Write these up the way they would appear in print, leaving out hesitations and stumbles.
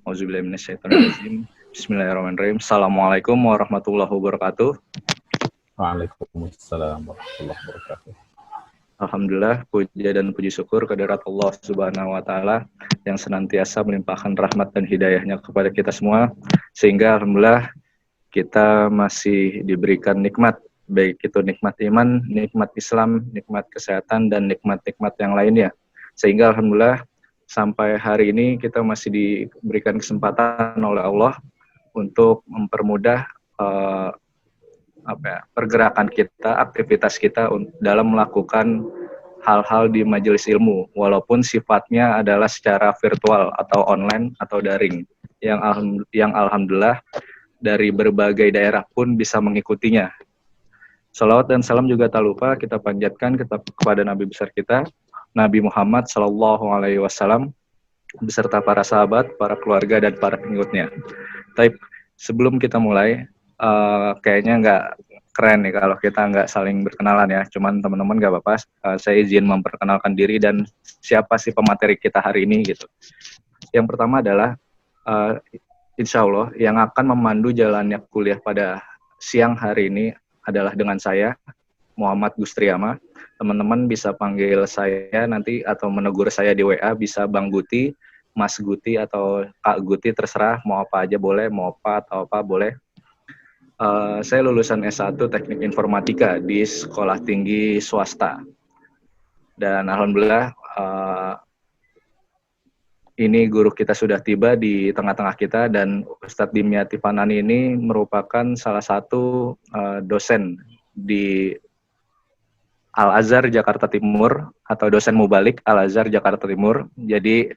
Auzubillahi minasyaitonirrajim. Bismillahirrahmanirrahim. Assalamualaikum warahmatullahi wabarakatuh. Waalaikumsalam warahmatullahi wabarakatuh. Alhamdulillah, puja dan puji syukur kehadirat Allah Subhanahu wa Ta'ala yang senantiasa melimpahkan rahmat dan hidayahnya kepada kita semua, sehingga alhamdulillah kita masih diberikan nikmat, baik itu nikmat iman, nikmat Islam, nikmat kesehatan, dan nikmat-nikmat yang lainnya. Sehingga alhamdulillah sampai hari ini kita masih diberikan kesempatan oleh Allah untuk mempermudah pergerakan kita, aktivitas kita dalam melakukan hal-hal di majelis ilmu, walaupun sifatnya adalah secara virtual atau online atau daring, yang alhamdulillah dari berbagai daerah pun bisa mengikutinya. Salawat dan salam juga tak lupa kita panjatkan kepada Nabi besar kita, Nabi Muhammad SAW, beserta para sahabat, para keluarga, dan para pengikutnya. Tapi sebelum kita mulai, kayaknya nggak keren nih kalau kita nggak saling berkenalan ya. Cuman teman-teman nggak apa-apa, saya izin memperkenalkan diri dan siapa sih pemateri kita hari ini gitu. Yang pertama adalah insya Allah yang akan memandu jalannya kuliah pada siang hari ini adalah dengan saya, Muhammad Gustriama. Teman-teman bisa panggil saya nanti atau menegur saya di WA, bisa Bang Guti, Mas Guti, atau Kak Guti, terserah mau apa aja boleh, mau apa atau apa boleh. Saya lulusan S1 Teknik Informatika di Sekolah Tinggi Swasta. Dan alhamdulillah ini guru kita sudah tiba di tengah-tengah kita, dan Ustadz Dimyati Fanani ini merupakan salah satu dosen di Al-Azhar Jakarta Timur atau dosen mubalik Al-Azhar Jakarta Timur. Jadi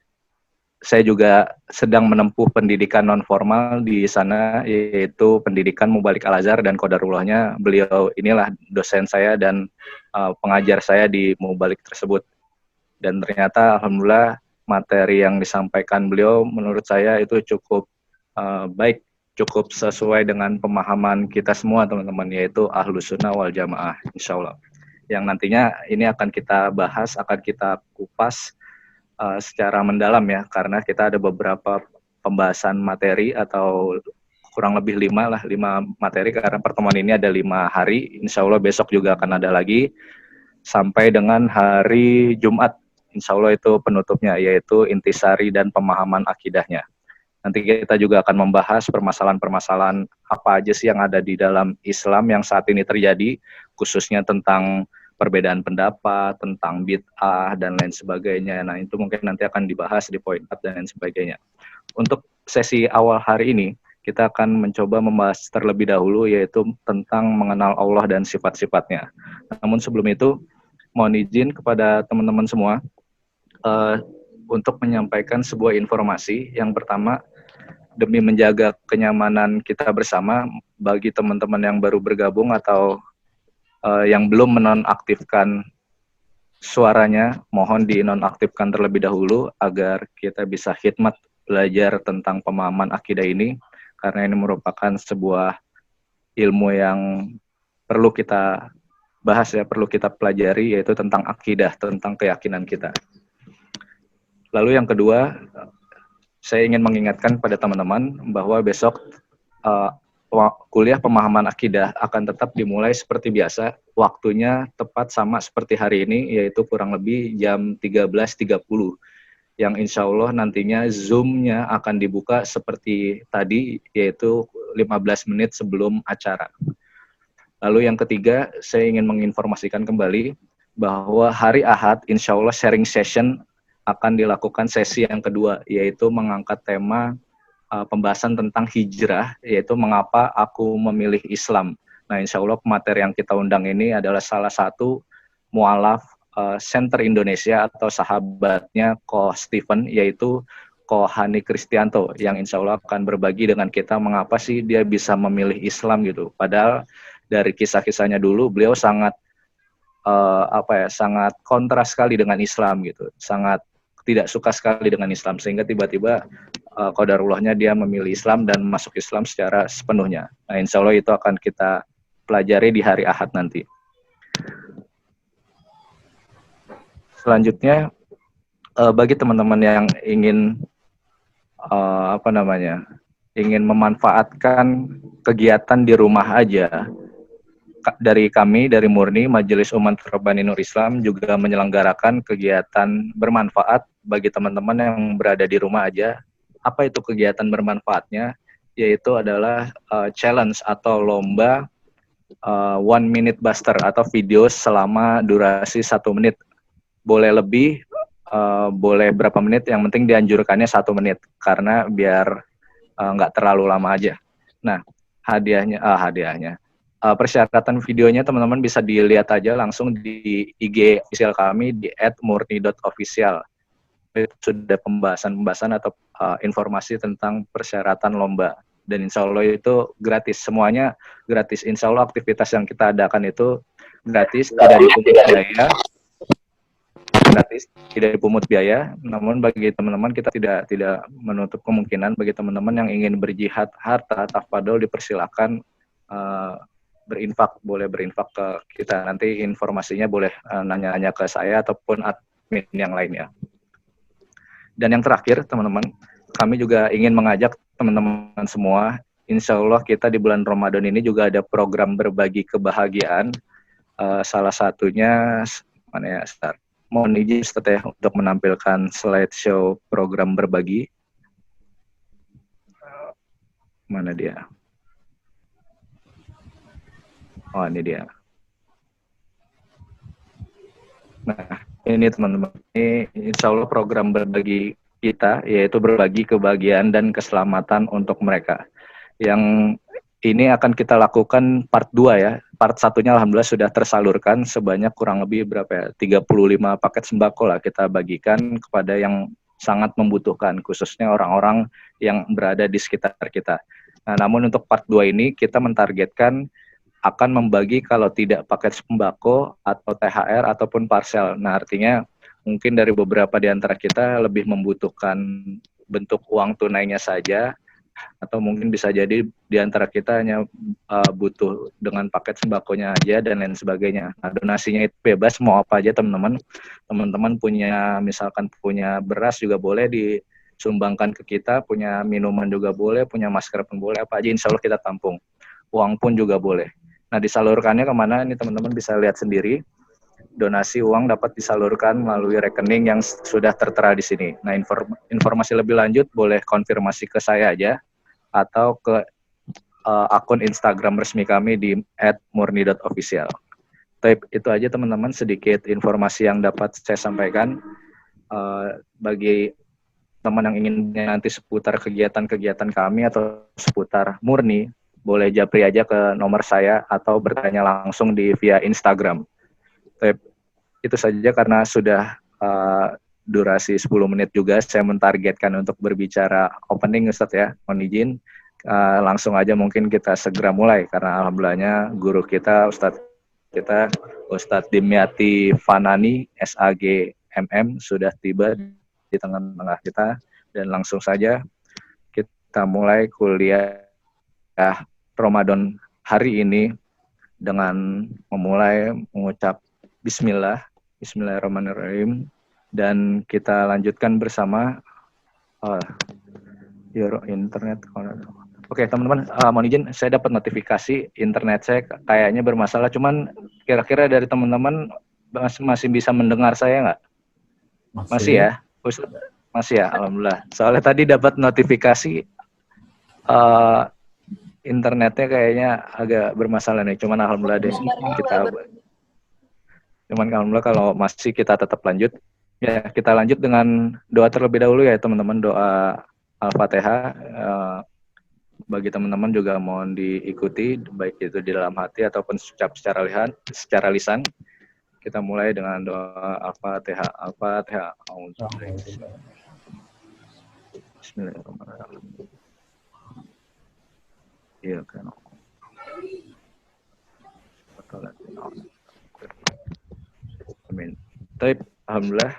saya juga sedang menempuh pendidikan non formal di sana, yaitu pendidikan mubalik Al-Azhar, dan qadarullahnya beliau inilah dosen saya dan pengajar saya di mubalik tersebut. Dan ternyata alhamdulillah materi yang disampaikan beliau menurut saya itu cukup baik, cukup sesuai dengan pemahaman kita semua teman-teman, yaitu Ahlus Sunnah wal Jamaah insyaallah. Yang nantinya ini akan kita bahas, akan kita kupas secara mendalam ya, karena kita ada beberapa pembahasan materi atau kurang lebih 5 materi, karena pertemuan ini ada 5 hari, insya Allah besok juga akan ada lagi sampai dengan hari Jumat, insya Allah itu penutupnya, yaitu intisari dan pemahaman akidahnya. Nanti kita juga akan membahas permasalahan-permasalahan apa aja sih yang ada di dalam Islam yang saat ini terjadi, khususnya tentang perbedaan pendapat, tentang bid'ah, dan lain sebagainya. Nah, itu mungkin nanti akan dibahas di poin 4 dan lain sebagainya. Untuk sesi awal hari ini, kita akan mencoba membahas terlebih dahulu, yaitu tentang mengenal Allah dan sifat-sifatnya. Namun sebelum itu, mohon izin kepada teman-teman semua untuk menyampaikan sebuah informasi. Yang pertama, demi menjaga kenyamanan kita bersama, bagi teman-teman yang baru bergabung atau yang belum menonaktifkan suaranya, mohon dinonaktifkan terlebih dahulu agar kita bisa khidmat belajar tentang pemahaman akidah ini, karena ini merupakan sebuah ilmu yang perlu kita bahas ya, perlu kita pelajari, yaitu tentang akidah, tentang keyakinan kita. Lalu yang kedua, saya ingin mengingatkan pada teman-teman bahwa besok kuliah pemahaman akidah akan tetap dimulai seperti biasa, waktunya tepat sama seperti hari ini, yaitu kurang lebih jam 13.30, yang insya Allah nantinya Zoom-nya akan dibuka seperti tadi, yaitu 15 menit sebelum acara. Lalu yang ketiga, saya ingin menginformasikan kembali bahwa hari Ahad insya Allah sharing session akan dilakukan sesi yang kedua, yaitu mengangkat tema pembahasan tentang hijrah, yaitu mengapa aku memilih Islam. Nah, insya Allah pemateri yang kita undang ini adalah salah satu mualaf Center Indonesia atau sahabatnya Ko Stephen, yaitu Ko Hani Kristianto, yang insya Allah akan berbagi dengan kita mengapa sih dia bisa memilih Islam gitu. Padahal dari kisah-kisahnya dulu beliau sangat sangat kontras sekali dengan Islam gitu, sangat tidak suka sekali dengan Islam, sehingga tiba-tiba qadarullahnya dia memilih Islam dan masuk Islam secara sepenuhnya. Nah, insya Allah itu akan kita pelajari di hari Ahad nanti. Selanjutnya, bagi teman-teman yang ingin apa namanya, ingin memanfaatkan kegiatan di rumah aja. Dari kami, dari Murni, Majelis Umat Rabbani Nur Islam juga menyelenggarakan kegiatan bermanfaat bagi teman-teman yang berada di rumah aja. Apa itu kegiatan bermanfaatnya? Yaitu adalah challenge atau lomba 1 minute buster atau video selama durasi 1 menit. Boleh lebih, boleh berapa menit, yang penting dianjurkannya 1 menit karena biar nggak terlalu lama aja. Nah, hadiahnya persyaratan videonya teman-teman bisa dilihat aja langsung di IG official kami di @murni.official. Itu sudah pembahasan atau informasi tentang persyaratan lomba, dan insya Allah itu gratis, semuanya gratis. Insya Allah aktivitas yang kita adakan itu gratis, tidak dipungut biaya. Namun bagi teman-teman, kita tidak menutup kemungkinan bagi teman-teman yang ingin berjihad harta tafadhol dipersilakan berinfak, boleh berinfak ke kita. Nanti informasinya boleh nanya-nanya ke saya ataupun admin yang lainnya. Dan yang terakhir teman-teman, kami juga ingin mengajak teman-teman semua, insya Allah kita di bulan Ramadan ini juga ada program berbagi kebahagiaan. Salah satunya, mana ya, start. Mohon izin Ustaz ya untuk menampilkan slideshow program berbagi. Mana dia? Oh, ini dia. Nah, ini teman-teman, ini insya Allah program berbagi kita, yaitu berbagi kebahagiaan dan keselamatan untuk mereka. Yang ini akan kita lakukan part 2 ya. Part 1-nya alhamdulillah sudah tersalurkan sebanyak kurang lebih berapa ya? 35 paket sembako lah kita bagikan kepada yang sangat membutuhkan, khususnya orang-orang yang berada di sekitar kita. Nah, namun untuk part 2 ini kita mentargetkan akan membagi kalau tidak paket sembako atau THR ataupun parcel. Nah, artinya mungkin dari beberapa di antara kita lebih membutuhkan bentuk uang tunainya saja, atau mungkin bisa jadi di antara kita hanya butuh dengan paket sembakonya aja dan lain sebagainya. Nah, donasinya itu bebas, mau apa aja teman-teman. Teman-teman punya, misalkan punya beras juga boleh disumbangkan ke kita, punya minuman juga boleh, punya masker pun boleh, apa aja insya Allah kita tampung. Uang pun juga boleh. Nah, disalurkannya kemana? Ini teman-teman bisa lihat sendiri. Donasi uang dapat disalurkan melalui rekening yang sudah tertera di sini. Nah, informasi lebih lanjut boleh konfirmasi ke saya aja atau ke akun Instagram resmi kami di @murni.official. Itu aja teman-teman sedikit informasi yang dapat saya sampaikan. Bagi teman yang ingin nanti seputar kegiatan-kegiatan kami atau seputar Murni, boleh japri aja ke nomor saya atau bertanya langsung via Instagram. Itu saja karena sudah durasi 10 menit juga, saya mentargetkan untuk berbicara opening Ustadz ya, mohon izin. Langsung aja mungkin kita segera mulai karena alhamdulillahnya guru kita Ustadz Dimyati Fanani SAG MM sudah tiba di tengah-tengah kita, dan langsung saja kita mulai kuliah Ramadan hari ini dengan memulai mengucap Bismillahirrahmanirrahim, dan kita lanjutkan bersama your internet. Oke, teman-teman, mohon izin, saya dapat notifikasi internet saya kayaknya bermasalah. Cuman kira-kira dari teman-teman masih bisa mendengar saya nggak? Masih ya? Masih ya, alhamdulillah. Soalnya tadi dapat notifikasi internetnya kayaknya agak bermasalah nih. Cuman alhamdulillah deh alhamdulillah kalau masih kita tetap lanjut. Ya, kita lanjut dengan doa terlebih dahulu ya teman-teman, doa Al-Fatihah. Bagi teman-teman juga mohon diikuti, baik itu di dalam hati ataupun ucap secara lisan. Kita mulai dengan doa Al-Fatihah. Al-Fatihah. Bismillahirrahmanirrahim. Iya kan. Amin. Baik, alhamdulillah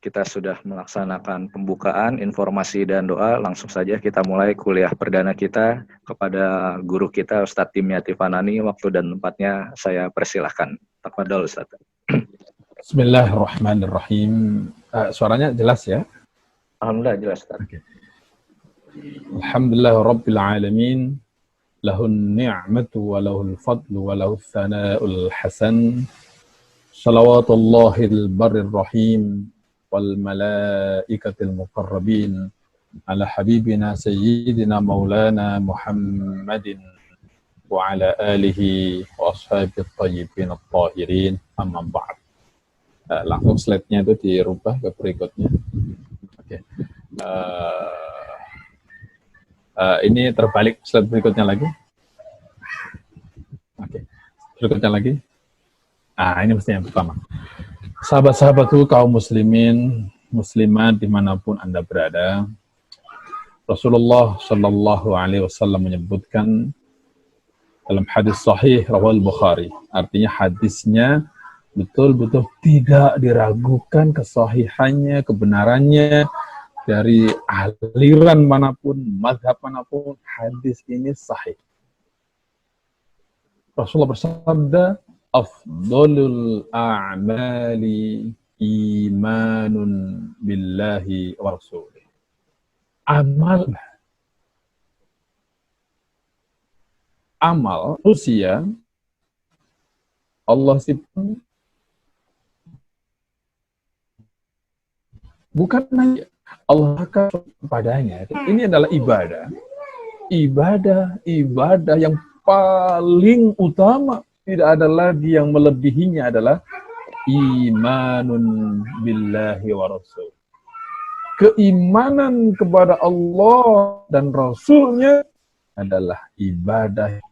kita sudah melaksanakan pembukaan, informasi dan doa. Langsung saja kita mulai kuliah perdana kita kepada guru kita Ustadz Dimyati Fanani. Waktu dan tempatnya saya persilahkan. Tafadhol Ustadz. Bismillahirrahmanirrahim. Suaranya jelas ya? Alhamdulillah jelas Ustadz. Okay. Alhamdulillah Rabbil Alamin. Lahun ni'matu wa lahul fadlu wa lahul thana'ul hasan. Salawatullahil barrir rahim wal malaikatil muqarrabin ala habibina sayyidina maulana Muhammadin wa ala alihi wa ashabihi tayyibin at-tahirin, amma ba'd. Langsung slide-nya itu dirubah ke berikutnya. Oke. Ini terbalik slide berikutnya lagi. Oke. Berikutnya lagi. Ini mesti yang pertama. Sahabat-sahabatku kaum muslimin, muslimat dimanapun Anda berada, Rasulullah Shallallahu Alaihi Wasallam menyebutkan dalam hadis sahih rawal Bukhari, artinya hadisnya betul-betul tidak diragukan kesahihannya, kebenarannya dari aliran manapun, mazhab manapun, hadis ini sahih. Rasulullah bersabda, afdalul a'mali imanun billahi wa rasulih. Amal manusia Allah sipun bukan hanya Allah kepadanya. Ini adalah ibadah yang paling utama. Tidak ada lagi yang melebihinya, adalah imanun billahi wa rasul. Keimanan kepada Allah dan Rasulnya adalah ibadah yang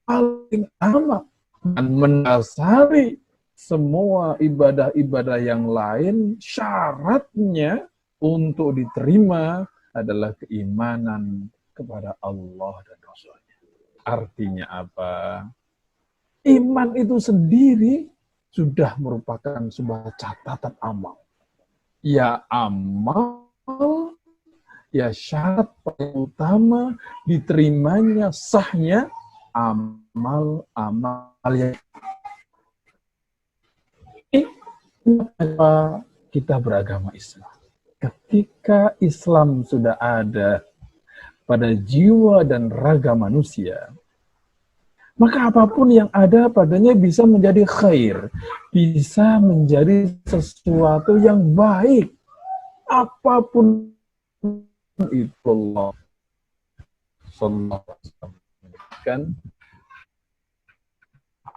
paling utama dan mendasari semua ibadah-ibadah yang lain. Syaratnya untuk diterima adalah keimanan kepada Allah dan Rasulnya. Artinya apa? Iman itu sendiri sudah merupakan sebuah catatan amal. Ya amal, ya syarat paling utama diterimanya, sahnya amal-amal yang kenapa kita beragama Islam. Ketika Islam sudah ada pada jiwa dan raga manusia, maka apapun yang ada padanya bisa menjadi khair, bisa menjadi sesuatu yang baik. Apapun itu, Allah sallallahu alaihi wasallam menyebutkan,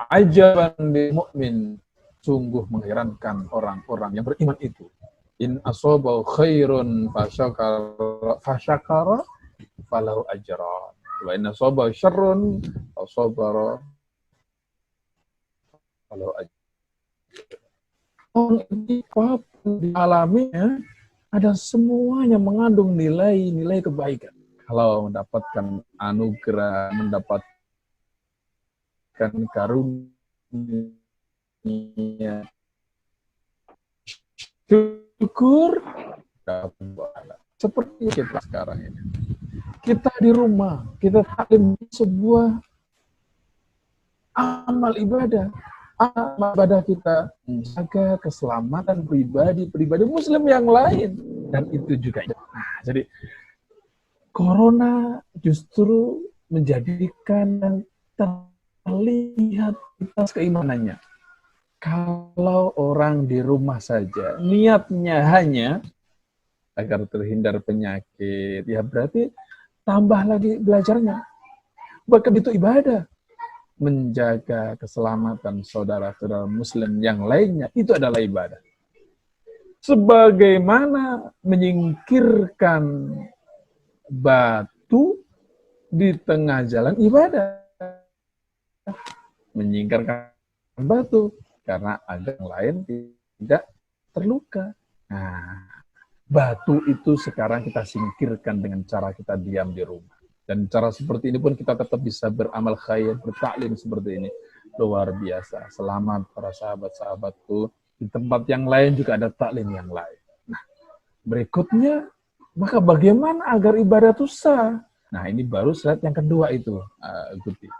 ajaban lil mu'min, sungguh mengherankan orang-orang yang beriman itu. In asabahu khairun fasyakara falahu ajran. Wa in asabahu syarrun fasabara falahu ajran. Apapun dialaminya, ada semuanya mengandung nilai-nilai kebaikan. Kalau mendapatkan anugerah, mendapatkan karunia, syukur, seperti kita sekarang ini. Kita di rumah, kita taklim sebuah amal ibadah. Amal ibadah kita menjaga keselamatan pribadi muslim yang lain. Dan itu juga. Jadi, corona justru menjadikan terlihat atas keimanannya. Kalau orang di rumah saja, niatnya hanya agar terhindar penyakit, ya berarti tambah lagi belajarnya. Bahkan itu ibadah. Menjaga keselamatan saudara-saudara muslim yang lainnya, itu adalah ibadah. Sebagaimana menyingkirkan batu di tengah jalan, ibadah. Menyingkirkan batu karena agar yang lain tidak terluka. Nah, batu itu sekarang kita singkirkan dengan cara kita diam di rumah. Dan cara seperti ini pun kita tetap bisa beramal khair, bertaklim seperti ini. Luar biasa. Selamat para sahabat-sahabatku. Di tempat yang lain juga ada taklim yang lain. Nah, berikutnya, maka bagaimana agar ibadah itu sah? Nah, ini baru slide yang kedua itu, Guti.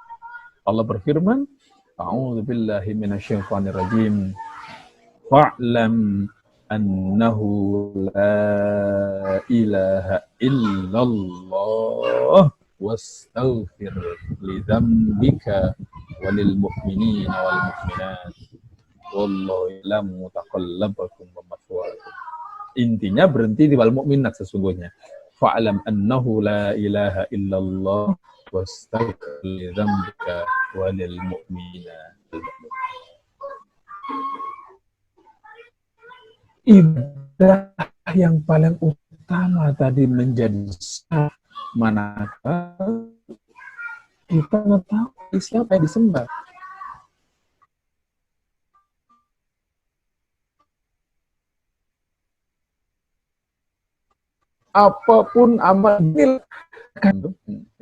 Allah berfirman, A'udzu billahi minasyaitonir rajim. Fa'lam annahu la ilaha illallah wastaghfir li dzambika walil mu'minina wal mu'minat wallahu ya'lamu mutaqallabakum wa mathwaakum. Intinya berhenti di wal mu'minat sesungguhnya. Fa'lam annahu la ilaha illallah wastaghfir li dzambika walil mu'minina. Ibadah yang paling utama tadi menjadi sah, manakah kita mengetahui siapa yang disembah. Apapun amal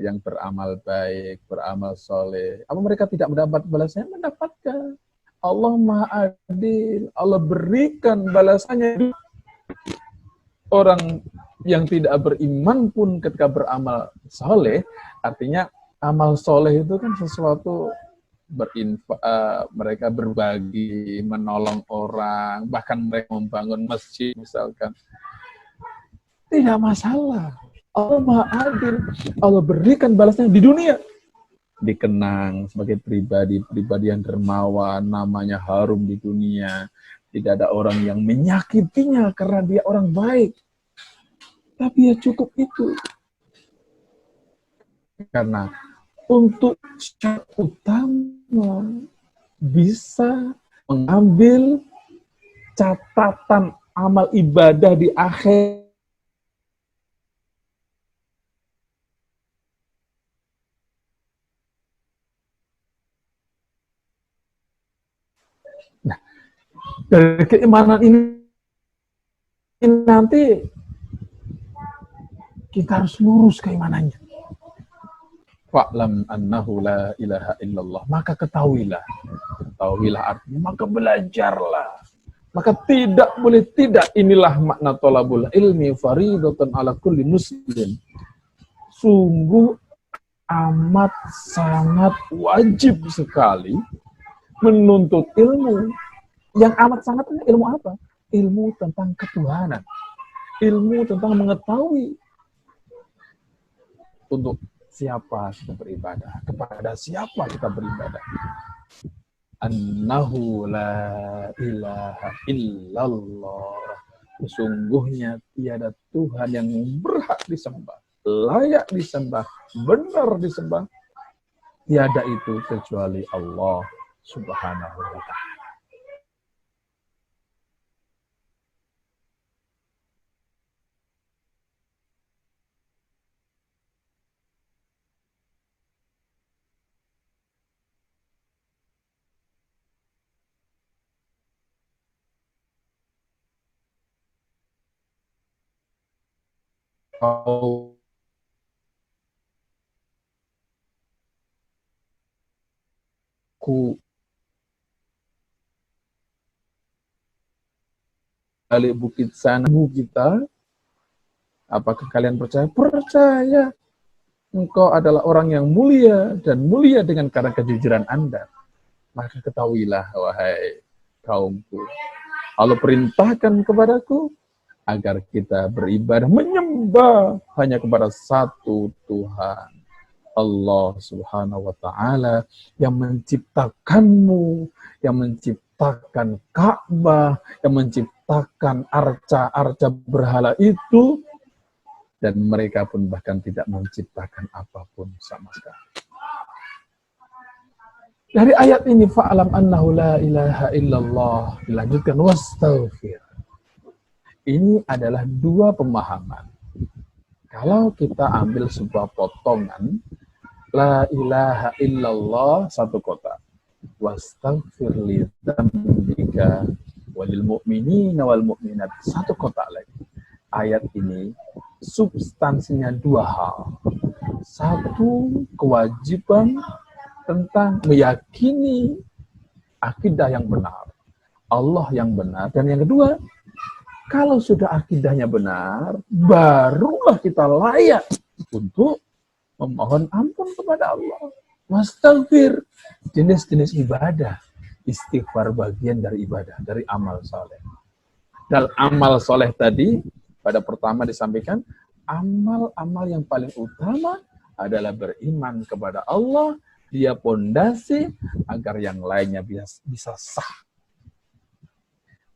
yang beramal baik, beramal soleh, apa mereka tidak mendapat balasannya? Mendapatkan. Allah Maha Adil, Allah berikan balasannya. Orang yang tidak beriman pun ketika beramal soleh, artinya amal soleh itu kan sesuatu mereka berbagi, menolong orang, bahkan mereka membangun masjid misalkan. Tidak masalah. Allah Maha Adil. Allah berikan balasnya di dunia. Dikenang sebagai pribadi yang dermawan, namanya harum di dunia. Tidak ada orang yang menyakitinya karena dia orang baik. Tapi ya cukup itu. Karena untuk syarat utama bisa mengambil catatan amal ibadah di akhir. Nah, dari keimanan ini nanti kita harus lurus keimanannya. Fa'lam annahu la ilaha illallah. Maka ketahuilah artinya, maka belajarlah. Maka tidak boleh tidak, inilah makna thalabul ilmi fariidatan ala kulli muslim. Sungguh amat sangat wajib sekali menuntut ilmu. Yang amat sangat ilmu apa? Ilmu tentang ketuhanan. Ilmu tentang mengetahui untuk siapa kita beribadah, kepada siapa kita beribadah. Annahu la ilaha illallah. Sesungguhnya tiada Tuhan yang berhak disembah, layak disembah, benar disembah. Tiada itu kecuali Allah Subhanahu wa ta'ala. Balik bukit sana kita, apakah kalian percaya? Percaya. Engkau adalah orang yang mulia dan mulia dengan karena kejujuran Anda. Maka ketahuilah, wahai kaumku, Allah perintahkan kepadaku agar kita beribadah, menyembah hanya kepada satu Tuhan, Allah Subhanahu wa ta'ala, yang menciptakanmu, yang menciptakan Ka'bah, yang menciptakan arca-arca berhala itu, dan mereka pun bahkan tidak menciptakan apapun sama sekali. Dari ayat ini, fa'alam annahu la ilaha illallah, dilanjutkan wastaghfir. Ini adalah dua pemahaman. Kalau kita ambil sebuah potongan, la ilaha illallah satu kotak, wastaghfir li dzambika walil mu'minina wal mu'minat satu kotak lagi. Ayat ini substansinya dua hal. Satu, kewajiban tentang meyakini akidah yang benar, Allah yang benar. Dan yang kedua, kalau sudah akidahnya benar, barulah kita layak untuk memohon ampun kepada Allah. Wastaghfir, jenis-jenis ibadah. Istighfar bagian dari ibadah, dari amal saleh. Dan amal soleh tadi, pada pertama disampaikan, amal-amal yang paling utama adalah beriman kepada Allah, dia pondasi agar yang lainnya bisa sah.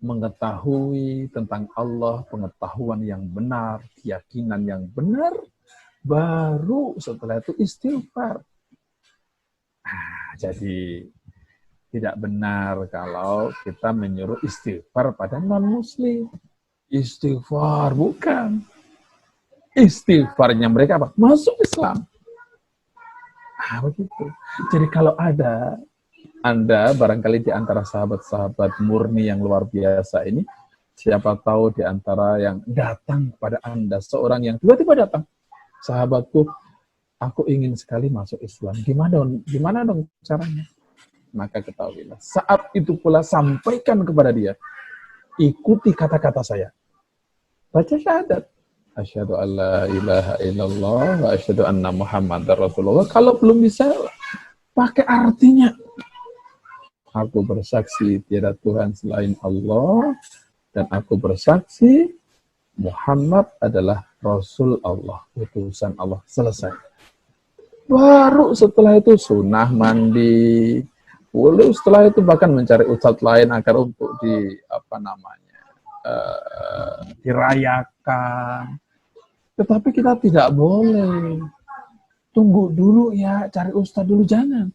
Mengetahui tentang Allah, pengetahuan yang benar, keyakinan yang benar, baru setelah itu istighfar. Jadi tidak benar kalau kita menyuruh istighfar pada non-muslim. Istighfar, bukan. Istighfarnya mereka apa? Masuk Islam. Begitu. Jadi kalau ada Anda barangkali di antara sahabat-sahabat murni yang luar biasa ini, siapa tahu di antara yang datang kepada Anda, seorang yang tiba-tiba datang, sahabatku, aku ingin sekali masuk Islam. Gimana dong caranya? Maka ketahuilah, saat itu pula sampaikan kepada dia, ikuti kata-kata saya. Baca syahadat. Asyhadu an la ilaha illallah wa asyhadu anna Muhammadar Rasulullah. Kalau belum bisa, pakai artinya. Aku bersaksi tiada Tuhan selain Allah, dan aku bersaksi Muhammad adalah Rasul Allah, utusan Allah. Selesai. Baru setelah itu sunnah mandi. Boleh setelah itu bahkan mencari ustadz lain agar untuk dirayakan. Tetapi kita tidak boleh. Tunggu dulu ya, cari ustadz dulu, jangan.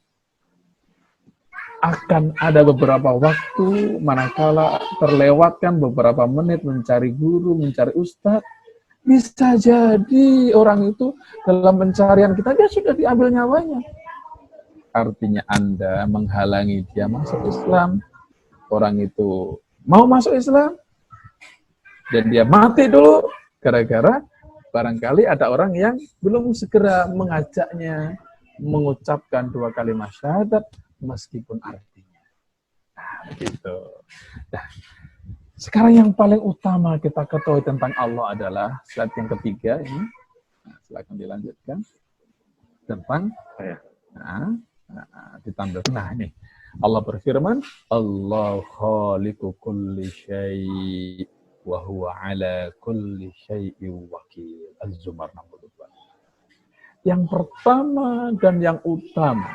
Akan ada beberapa waktu manakala terlewatkan beberapa menit mencari guru, mencari ustadz, bisa jadi orang itu dalam pencarian kita, dia sudah diambil nyawanya. Artinya Anda menghalangi dia masuk Islam. Orang itu mau masuk Islam, dan dia mati dulu, gara-gara barangkali ada orang yang belum segera mengajaknya mengucapkan 2 kalimat syahadat, meskipun artinya. Begitu. Nah, sekarang yang paling utama kita ketahui tentang Allah adalah slide yang ketiga ini. Silakan dilanjutkan. Tentang ditambah. Nah, ini Allah berfirman, Allah khaliqu kulli syai' wa huwa ala kulli syai'in wakil. Az-Zumar 62. Yang pertama dan yang utama,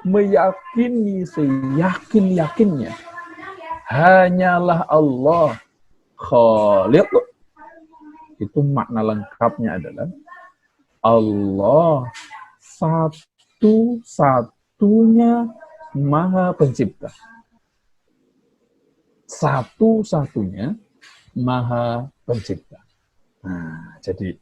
meyakini seyakin-yakinnya hanyalah Allah khaliq. Itu makna lengkapnya adalah Allah satu-satunya Maha Pencipta. Satu-satunya Maha Pencipta. Nah, jadi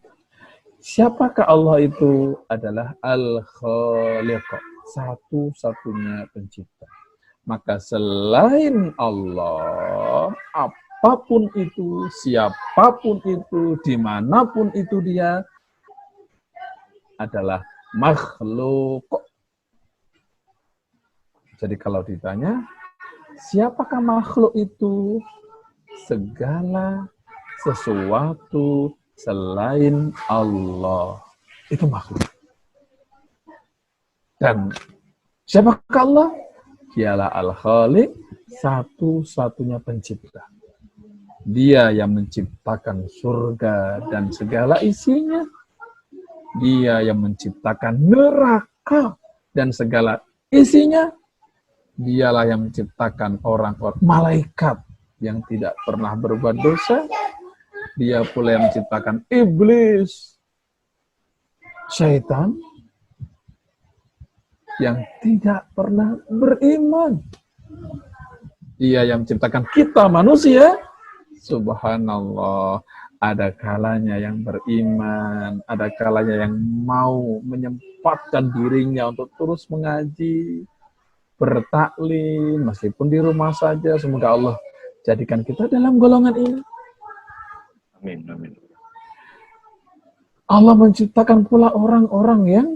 siapakah Allah itu? Adalah Al-Khaliq, satu-satunya pencipta. Maka selain Allah, apapun itu, siapapun itu, dimanapun itu dia, adalah makhluk. Jadi kalau ditanya, siapakah makhluk itu? Segala sesuatu selain Allah itu makhluk. Dan siapakah Allah? Dialah Al-Khaliq, satu-satunya pencipta. Dia yang menciptakan surga dan segala isinya. Dia yang menciptakan neraka dan segala isinya. Dialah yang menciptakan orang-orang malaikat yang tidak pernah berbuat dosa. Dia pula yang menciptakan iblis, syaitan, yang tidak pernah beriman. Dia yang menciptakan kita manusia. Subhanallah, ada kalanya yang beriman, ada kalanya yang mau menyempatkan dirinya untuk terus mengaji, bertaklim, meskipun di rumah saja. Semoga Allah jadikan kita dalam golongan ini. Amin, amin. Allah menciptakan pula orang-orang yang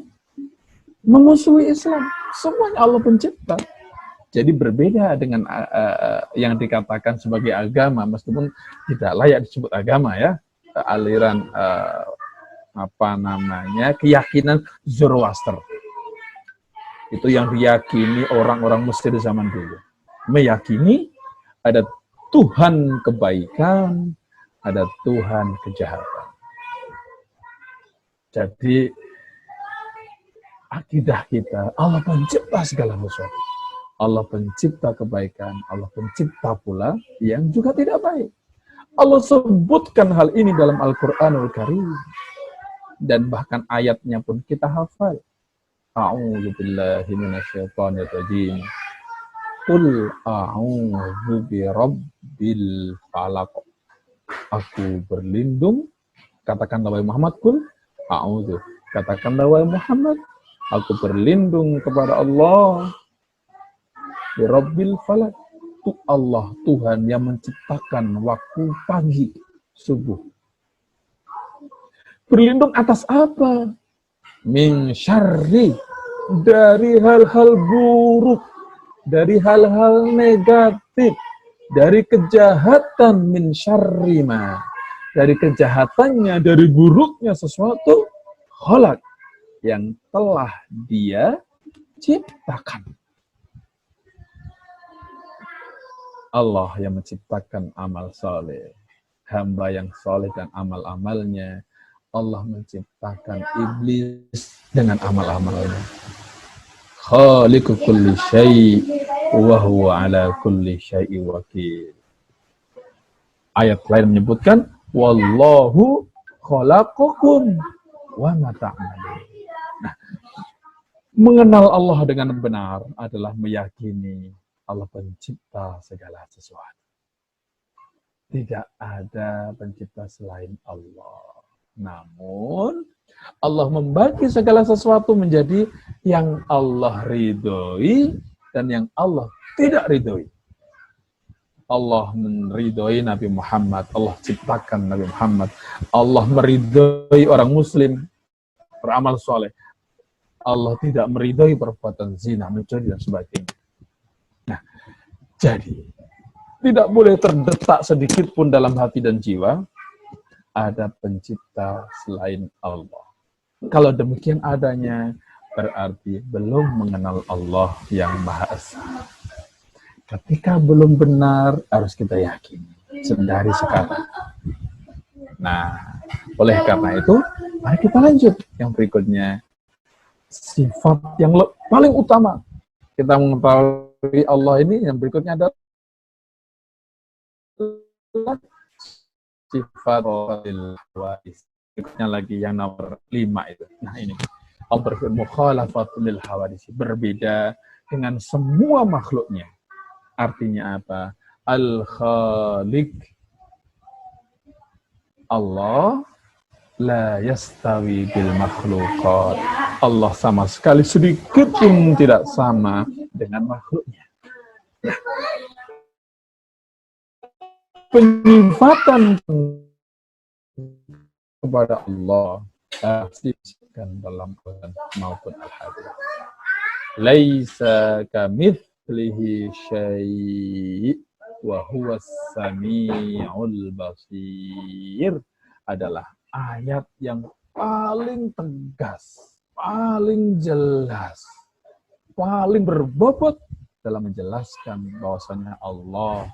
memusuhi Islam. Semuanya Allah pencipta. Jadi berbeda dengan yang dikatakan sebagai agama, meskipun tidak layak disebut agama ya, aliran keyakinan Zoroaster. Itu yang diyakini orang-orang Mesir zaman dulu. Meyakini ada Tuhan kebaikan, ada Tuhan kejahatan. Jadi akidah kita, Allah pencipta segala sesuatu. Allah pencipta kebaikan, Allah pencipta pula yang juga tidak baik. Allah sebutkan hal ini dalam Al-Quranul Karim. Dan bahkan ayatnya pun kita hafal. A'udzu billahi minasyaitonir rajim. Qul a'udzu birabbil falaq. Aku berlindung, katakanlah wahai Muhammad, qul a'udzu. Katakanlah wahai Muhammad, aku berlindung kepada Allah. Birabbil falaq. Itu Allah, Tuhan yang menciptakan waktu pagi, subuh. Berlindung atas apa? Min syarri, dari hal-hal buruk, dari hal-hal negatif, dari kejahatan, min syarri ma, dari kejahatannya, dari buruknya sesuatu, khalaq, yang telah dia ciptakan. Allah yang menciptakan amal soleh, hamba yang soleh dan amal-amalnya. Allah menciptakan iblis dengan amal-amalnya. Khaliqu kulli syai' wa huwa ala kulli syai'in wakil. Ayat lain menyebutkan wallahu khalaqakum wa ma ta'malun. Nah, mengenal Allah dengan benar adalah meyakini Allah pencipta segala sesuatu. Tidak ada pencipta selain Allah. Namun, Allah membagi segala sesuatu menjadi yang Allah ridhoi dan yang Allah tidak ridhoi. Allah meridhoi Nabi Muhammad, Allah ciptakan Nabi Muhammad. Allah meridhoi orang muslim, beramal soleh. Allah tidak meridhoi perbuatan zina, mencuri dan sebagainya. Nah, jadi tidak boleh terdetak sedikit pun dalam hati dan jiwa ada pencipta selain Allah. Kalau demikian adanya, berarti belum mengenal Allah yang Maha Esa. Ketika belum benar, harus kita yakini dari sekarang. Nah, oleh karena itu, mari kita lanjut yang berikutnya. Sifat yang paling utama kita mengetahui Allah ini, yang berikutnya adalah sifat al-hawadis. Berikutnya lagi yang nomor 5 itu. Nah ini, Allah berfirman mukhalafatul hawadis, berbeda dengan semua makhluknya. Artinya apa? Al-Khaliq, Allah la yastawi bil makhluqat. Allah sama sekali sedikit pun tidak sama dengan makhluknya. Penyifatan kepada Allah disebutkan dalam Quran maupun Al-Hadis. Laisa kamitslihi syai' wa huwas samiul basir adalah ayat yang paling tegas, paling jelas, paling berbobot dalam menjelaskan bahwasanya Allah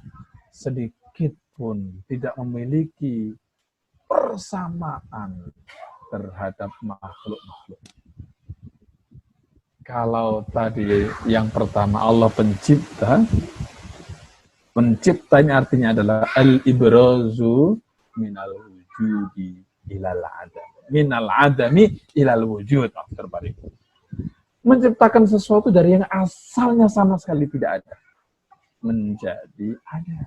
sedikit pun tidak memiliki persamaan terhadap makhluk-makhluk. Kalau tadi yang pertama Allah pencipta, penciptanya artinya adalah al-ibrazu minal wujudi ilal adam, minal adami ilal wujud, terbalik. Menciptakan sesuatu dari yang asalnya sama sekali tidak ada menjadi ada.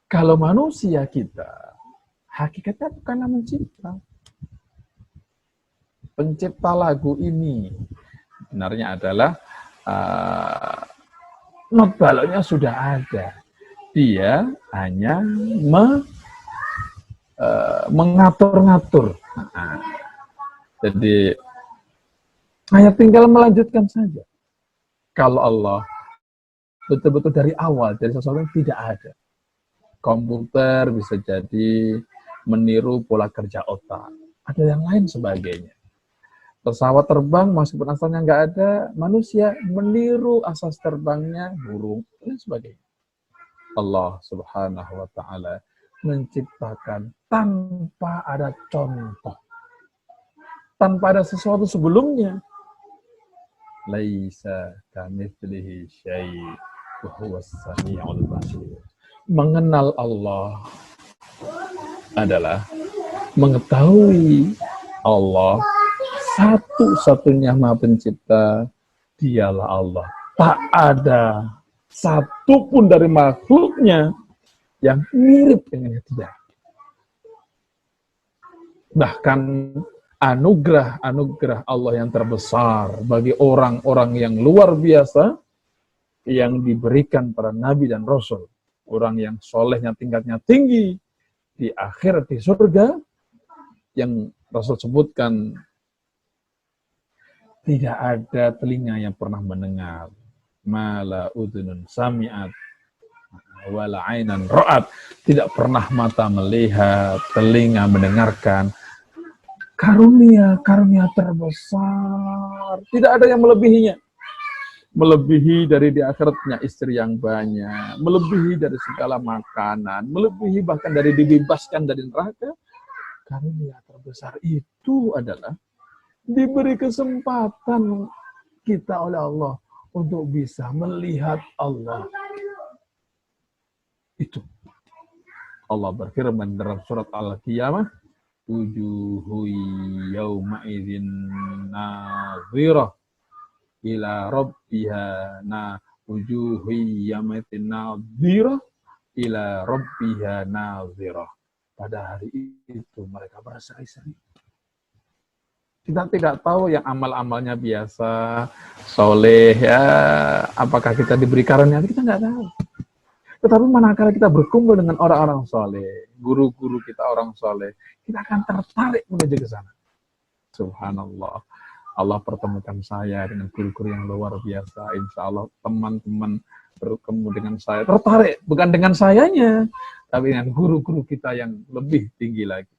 Kalau manusia kita, hakikatnya bukanlah mencipta. Pencipta lagu ini sebenarnya adalah not baloknya sudah ada. Dia hanya mengatur-ngatur. Jadi hanya tinggal melanjutkan saja. Kalau Allah betul-betul dari awal, dari sesuatu yang tidak ada. Komputer bisa jadi meniru pola kerja otak. Ada yang lain sebagainya. Pesawat terbang, meskipun asalnya nggak ada, manusia meniru asas terbangnya burung, dan sebagainya. Allah Subhanahu wa taala menciptakan tanpa ada contoh, tanpa ada sesuatu sebelumnya. Laisa kamitslihi syai' wa huwas samiul basir. Mengenal Allah adalah mengetahui Allah satu-satunya Maha Pencipta, dialah Allah. Tak ada satu pun dari makhluknya yang mirip dengannya, tidak. Bahkan anugerah Allah yang terbesar bagi orang-orang yang luar biasa yang diberikan para nabi dan rasul. Orang yang solehnya tingkatnya tinggi di akhirat di surga, yang Rasul sebutkan tidak ada telinga yang pernah mendengar, mala udhunun sami'at wala ainan ra'at, tidak pernah mata melihat, telinga mendengarkan. Karunia terbesar, tidak ada yang melebihinya. Melebihi dari di akhiratnya istri yang banyak, melebihi dari segala makanan, melebihi bahkan dari dibebaskan dari neraka. Karunia terbesar itu adalah diberi kesempatan kita oleh Allah untuk bisa melihat Allah. Itu Allah berfirman dalam surat Al-Qiyamah, wujuhu yawma idzin nadhirah ila rabbiha wujuhu yawma idzin nadhirah ila rabbiha nadhirah. Pada hari itu mereka berseri-seri. Kita tidak tahu yang amal-amalnya biasa, soleh, ya, apakah kita diberi karunia, kita nggak tahu. Tetapi manakala kita berkumpul dengan orang-orang soleh, guru-guru kita orang soleh, kita akan tertarik menuju ke sana. Subhanallah. Allah pertemukan saya dengan guru-guru yang luar biasa. Insya Allah teman-teman bertemu dengan saya, tertarik. Bukan dengan sayanya, tapi dengan guru-guru kita yang lebih tinggi lagi.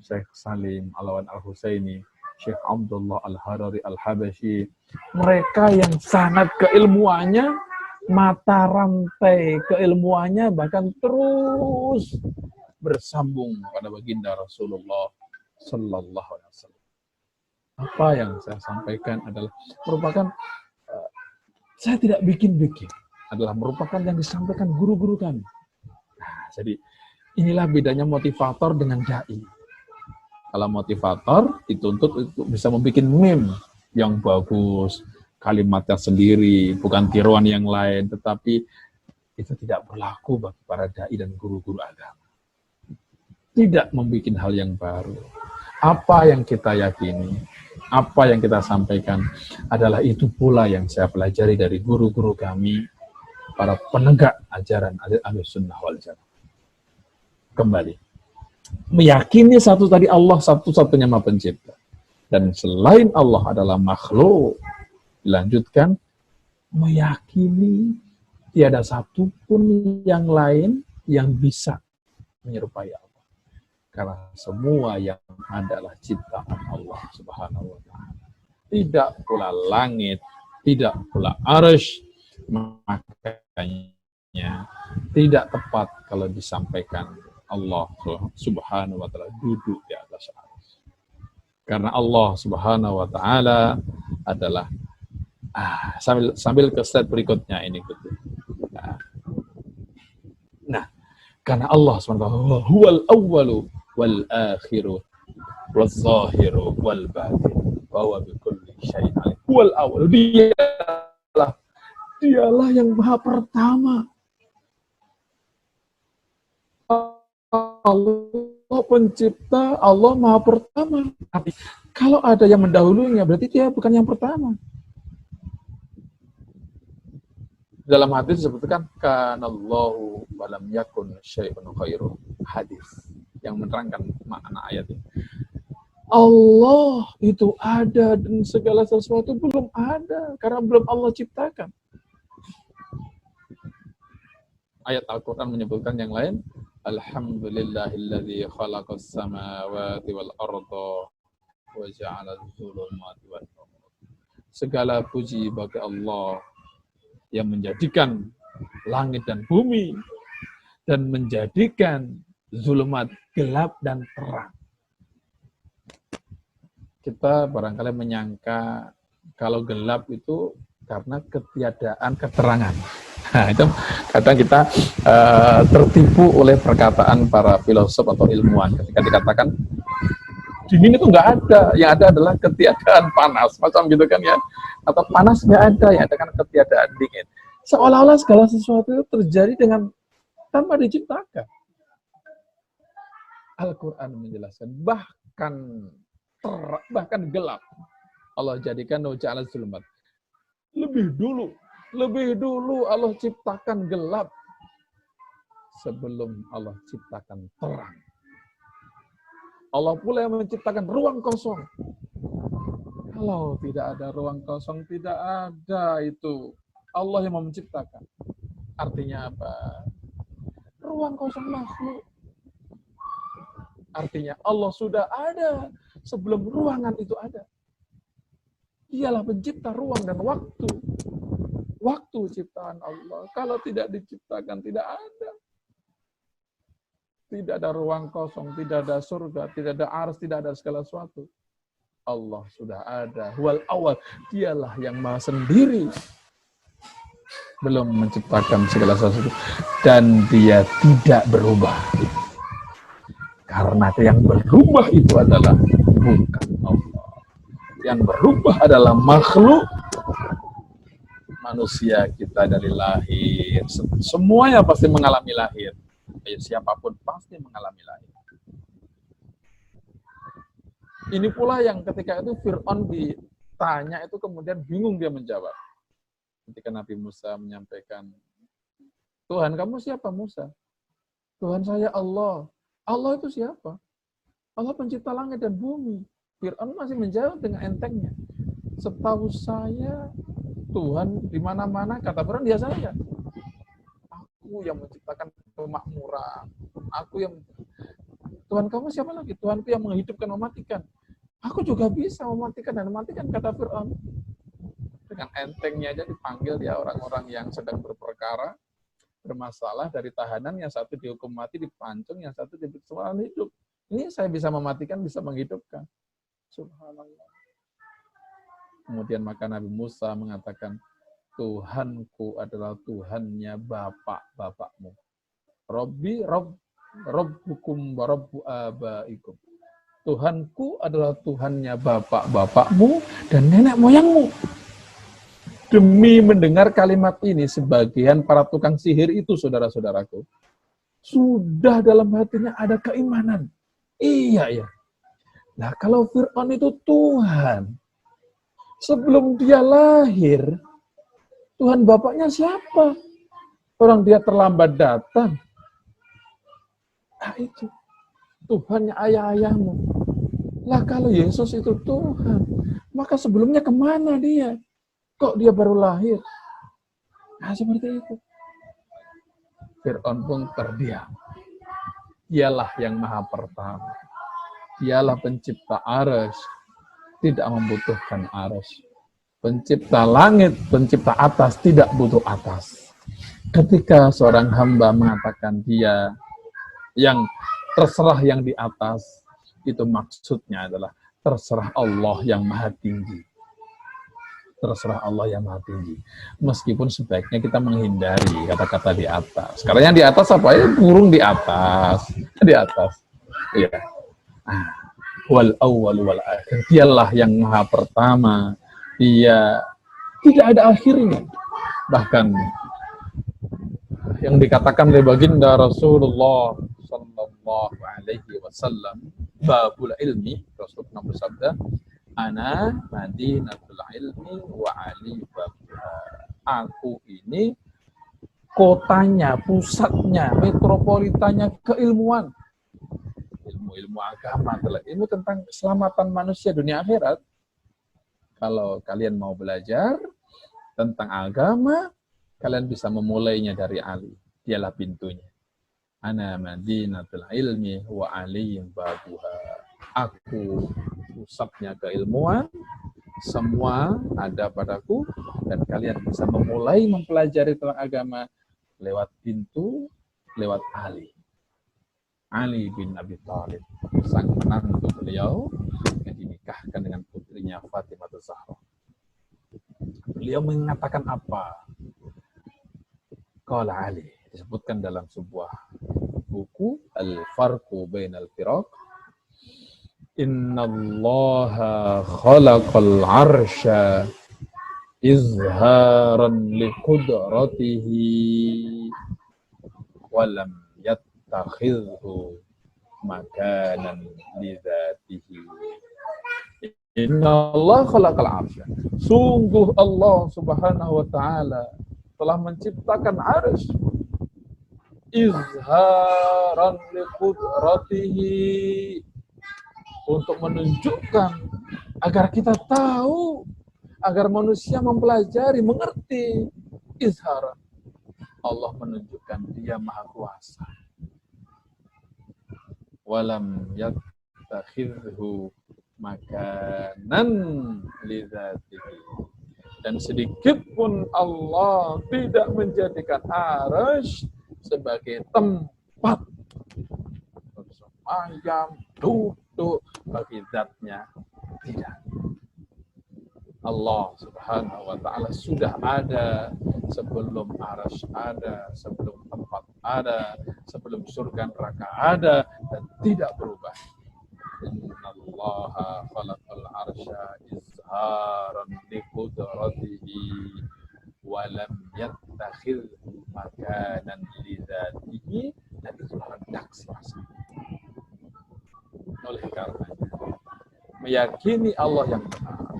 Syekh Salim Alawan Al-Husaini, Syekh Abdullah Al-Harari Al-Habashi. Mereka yang sangat keilmuannya, mata rantai keilmuannya bahkan terus bersambung pada baginda Rasulullah Sallallahu Alaihi Wasallam. Apa yang saya sampaikan adalah merupakan saya tidak bikin-bikin, adalah merupakan yang disampaikan guru-guru kami. Nah, jadi inilah bedanya motivator dengan dai. Kalau motivator dituntut untuk bisa membuat meme yang bagus, kalimatnya sendiri, bukan tiruan yang lain, tetapi itu tidak berlaku bagi para dai dan guru-guru agama. Tidak membuat hal yang baru. Apa yang kita yakini, apa yang kita sampaikan adalah itu pula yang saya pelajari dari guru-guru kami, para penegak ajaran Ahlussunnah wal Jamaah. Kembali, meyakini satu tadi Allah satu-satunya Maha Pencipta, dan selain Allah adalah makhluk. Dilanjutkan, meyakini tiada satupun yang lain yang bisa menyerupai Allah. Karena semua yang adalah ciptaan Allah Subhanahu wa ta'ala. Tidak pula langit, tidak pula arsy, makanya tidak tepat kalau disampaikan Allah Subhanahu wa ta'ala duduk di atas arsy. Karena Allah Subhanahu wa ta'ala adalah sambil ke slide berikutnya ini gitu. Nah, karena Allah SWT huwal awwalu wal akhiru wal zahiru wal batin wa huwa bikulli syai'in alim. Huwal awwalu, dialah yang maha pertama. Allah pencipta, Allah maha pertama. Tapi kalau ada yang mendahulunya berarti dia bukan yang pertama. Dalam hadis disebutkan kanallahu walam yakun syai'un khairu, hadis yang menerangkan makna ayat ini. Allah itu ada dan segala sesuatu belum ada karena belum Allah ciptakan. Ayat Al-Quran menyebutkan yang lain, alhamdulillahilladzi khalaqas samawati wal arda wa ja'ala adh-dhulumati wan nur. Segala puji bagi Allah yang menjadikan langit dan bumi dan menjadikan zulumat gelap dan terang. Kita barangkali menyangka kalau gelap itu karena ketiadaan keterangan. Nah, itu kadang kita tertipu oleh perkataan para filosof atau ilmuwan ketika dikatakan dingin itu nggak ada, yang ada adalah ketiadaan panas, macam gitu kan ya. Atau panas nggak ada, yang ada kan ketiadaan dingin. Seolah-olah segala sesuatu itu terjadi dengan tanpa diciptakan. Al-Quran menjelaskan, bahkan gelap Allah jadikan ja'ala zulumat. Lebih dulu Allah ciptakan gelap sebelum Allah ciptakan terang. Allah pula yang menciptakan ruang kosong. Kalau tidak ada ruang kosong, tidak ada itu. Allah yang menciptakan. Artinya apa? Ruang kosong makhluk. Artinya Allah sudah ada sebelum ruangan itu ada. Dialah pencipta ruang dan waktu. Waktu ciptaan Allah. Kalau tidak diciptakan, tidak ada. Tidak ada ruang kosong, tidak ada surga, tidak ada ars, tidak ada segala sesuatu. Allah sudah ada. Huwal awal. Dialah yang maha sendiri. Belum menciptakan segala sesuatu. Dan dia tidak berubah. Karena yang berubah itu adalah bukan Allah. Yang berubah adalah makhluk. Manusia kita dari lahir. Semuanya pasti mengalami lahir. Siapapun pasti mengalami lahir. Ini pula yang ketika itu Fir'aun ditanya itu kemudian bingung dia menjawab. Ketika Nabi Musa menyampaikan, Tuhan kamu siapa Musa? Tuhan saya Allah. Allah itu siapa? Allah pencipta langit dan bumi. Fir'aun masih menjawab dengan entengnya. Setahu saya Tuhan di mana-mana, kata Fir'aun dia saya. Aku yang menciptakan kemakmuran. Aku yang Tuhan kamu siapa lagi? Tuhanku yang menghidupkan, mematikan. Aku juga bisa mematikan dan mematikan, kata Fir'aun. Dengan entengnya aja dipanggil dia orang-orang yang sedang berperkara, bermasalah dari tahanan, yang satu dihukum mati, dipancung, yang satu diberi kesempatan hidup. Ini saya bisa mematikan, bisa menghidupkan. Subhanallah. Kemudian maka Nabi Musa mengatakan, Tuhanku adalah Tuhannya bapak-bapakmu. Rabbukum wa rabbu abaikum. Tuhanku adalah Tuhannya bapak-bapakmu dan nenek moyangmu. Demi mendengar kalimat ini, sebagian para tukang sihir itu, saudara-saudaraku, sudah dalam hatinya ada keimanan. Iya, ya. Nah, kalau Fir'aun itu Tuhan, sebelum dia lahir, Tuhan bapaknya siapa? Orang dia terlambat datang. Nah itu, Tuhannya ayah-ayahmu. Lah kalau Yesus itu Tuhan, maka sebelumnya kemana dia? Kok dia baru lahir? Nah seperti itu. Fir'aun pun terdiam. Dialah yang maha pertama. Dialah pencipta arsy, tidak membutuhkan arsy. Pencipta langit, pencipta atas, tidak butuh atas. Ketika seorang hamba mengatakan dia yang terserah yang di atas, itu maksudnya adalah terserah Allah yang maha tinggi. Terserah Allah yang maha tinggi. Meskipun sebaiknya kita menghindari kata-kata di atas. Karena yang di atas apa ya? Burung di atas. Di atas. Iya. Wal awwal wal akhir. Dialah yang maha pertama. Dia tidak ada akhirnya. Bahkan yang dikatakan oleh baginda Rasulullah sallallahu alaihi wasallam, babul ilmi, Rasulullah bersabda, ana madinatul ilmi wa ali babuha. Aku ini kotanya, pusatnya, metropolitannya keilmuan. Ilmu agama adalah ilmu tentang keselamatan manusia dunia akhirat. Kalau kalian mau belajar tentang agama, kalian bisa memulainya dari Ali. Dialah pintunya. Ana madinatul ilmi wa ali babuha. Aku pusatnya keilmuan, semua ada padaku, dan kalian bisa memulai mempelajari tentang agama lewat pintu lewat Ali bin Abi Thalib, sang menantu beliau yang dinikahkan dengan putrinya Fatimah Zahra. Beliau mengatakan apa? Qala Ali, disebutkan dalam sebuah buku Al-Farqu Bainal Firaq, Innallaha khalaqal arsya izharan liqudratihi walam yattakhidhu makanan lidzatihi. Innallaha khalaqal arsya, sungguh Allah subhanahu wa ta'ala telah menciptakan arsy izharan liqudratihi, untuk menunjukkan agar kita tahu, agar manusia mempelajari, mengerti. Izhar, Allah menunjukkan Dia Maha Kuasa. Walam yattakhidhu makanan lidzatihi, dan sedikit pun Allah tidak menjadikan arsy sebagai tempat bersemayam, duduk bagi zatnya. Tidak. Allah subhanahu wa ta'ala sudah ada sebelum arsy ada, sebelum tempat ada, sebelum surga neraka ada, dan tidak berubah. Innallaha khalaqal arsya izharan liqudratihi wa lam yattakhidhu makanan lidzatihi, dan itulah redaksi asli. Oleh karenanya, meyakini Allah yang benar,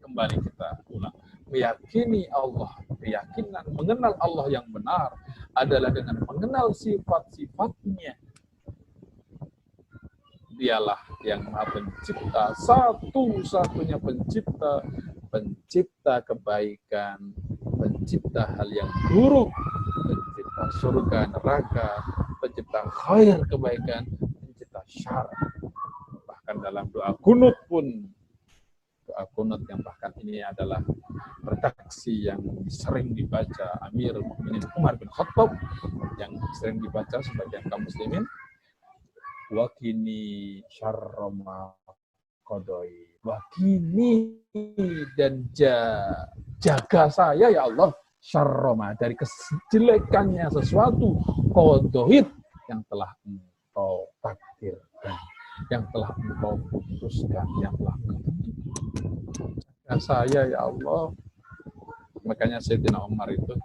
kembali kita ulang, meyakini Allah, keyakinan mengenal Allah yang benar adalah dengan mengenal sifat-sifatnya. Dialah yang Maha Pencipta, satu-satunya pencipta, pencipta kebaikan, pencipta hal yang buruk, pencipta surga, neraka, pencipta khair, kebaikan, pencipta syar. Bahkan dalam doa kunut pun, doa kunut yang bahkan ini adalah redaksi yang sering dibaca Amirul Mukminin Umar bin Khattab, yang sering dibaca sebagian kaum muslimin, wakini syarra ma qadai, wakini, dan jaga saya ya Allah, syarra ma, dari kejelekannya sesuatu, qadait, yang telah Engkau takdirkan, yang telah Engkau putuskan, yang telah Engkau tentukan. Jaga saya ya Allah. Makanya Sayyidina Umar itu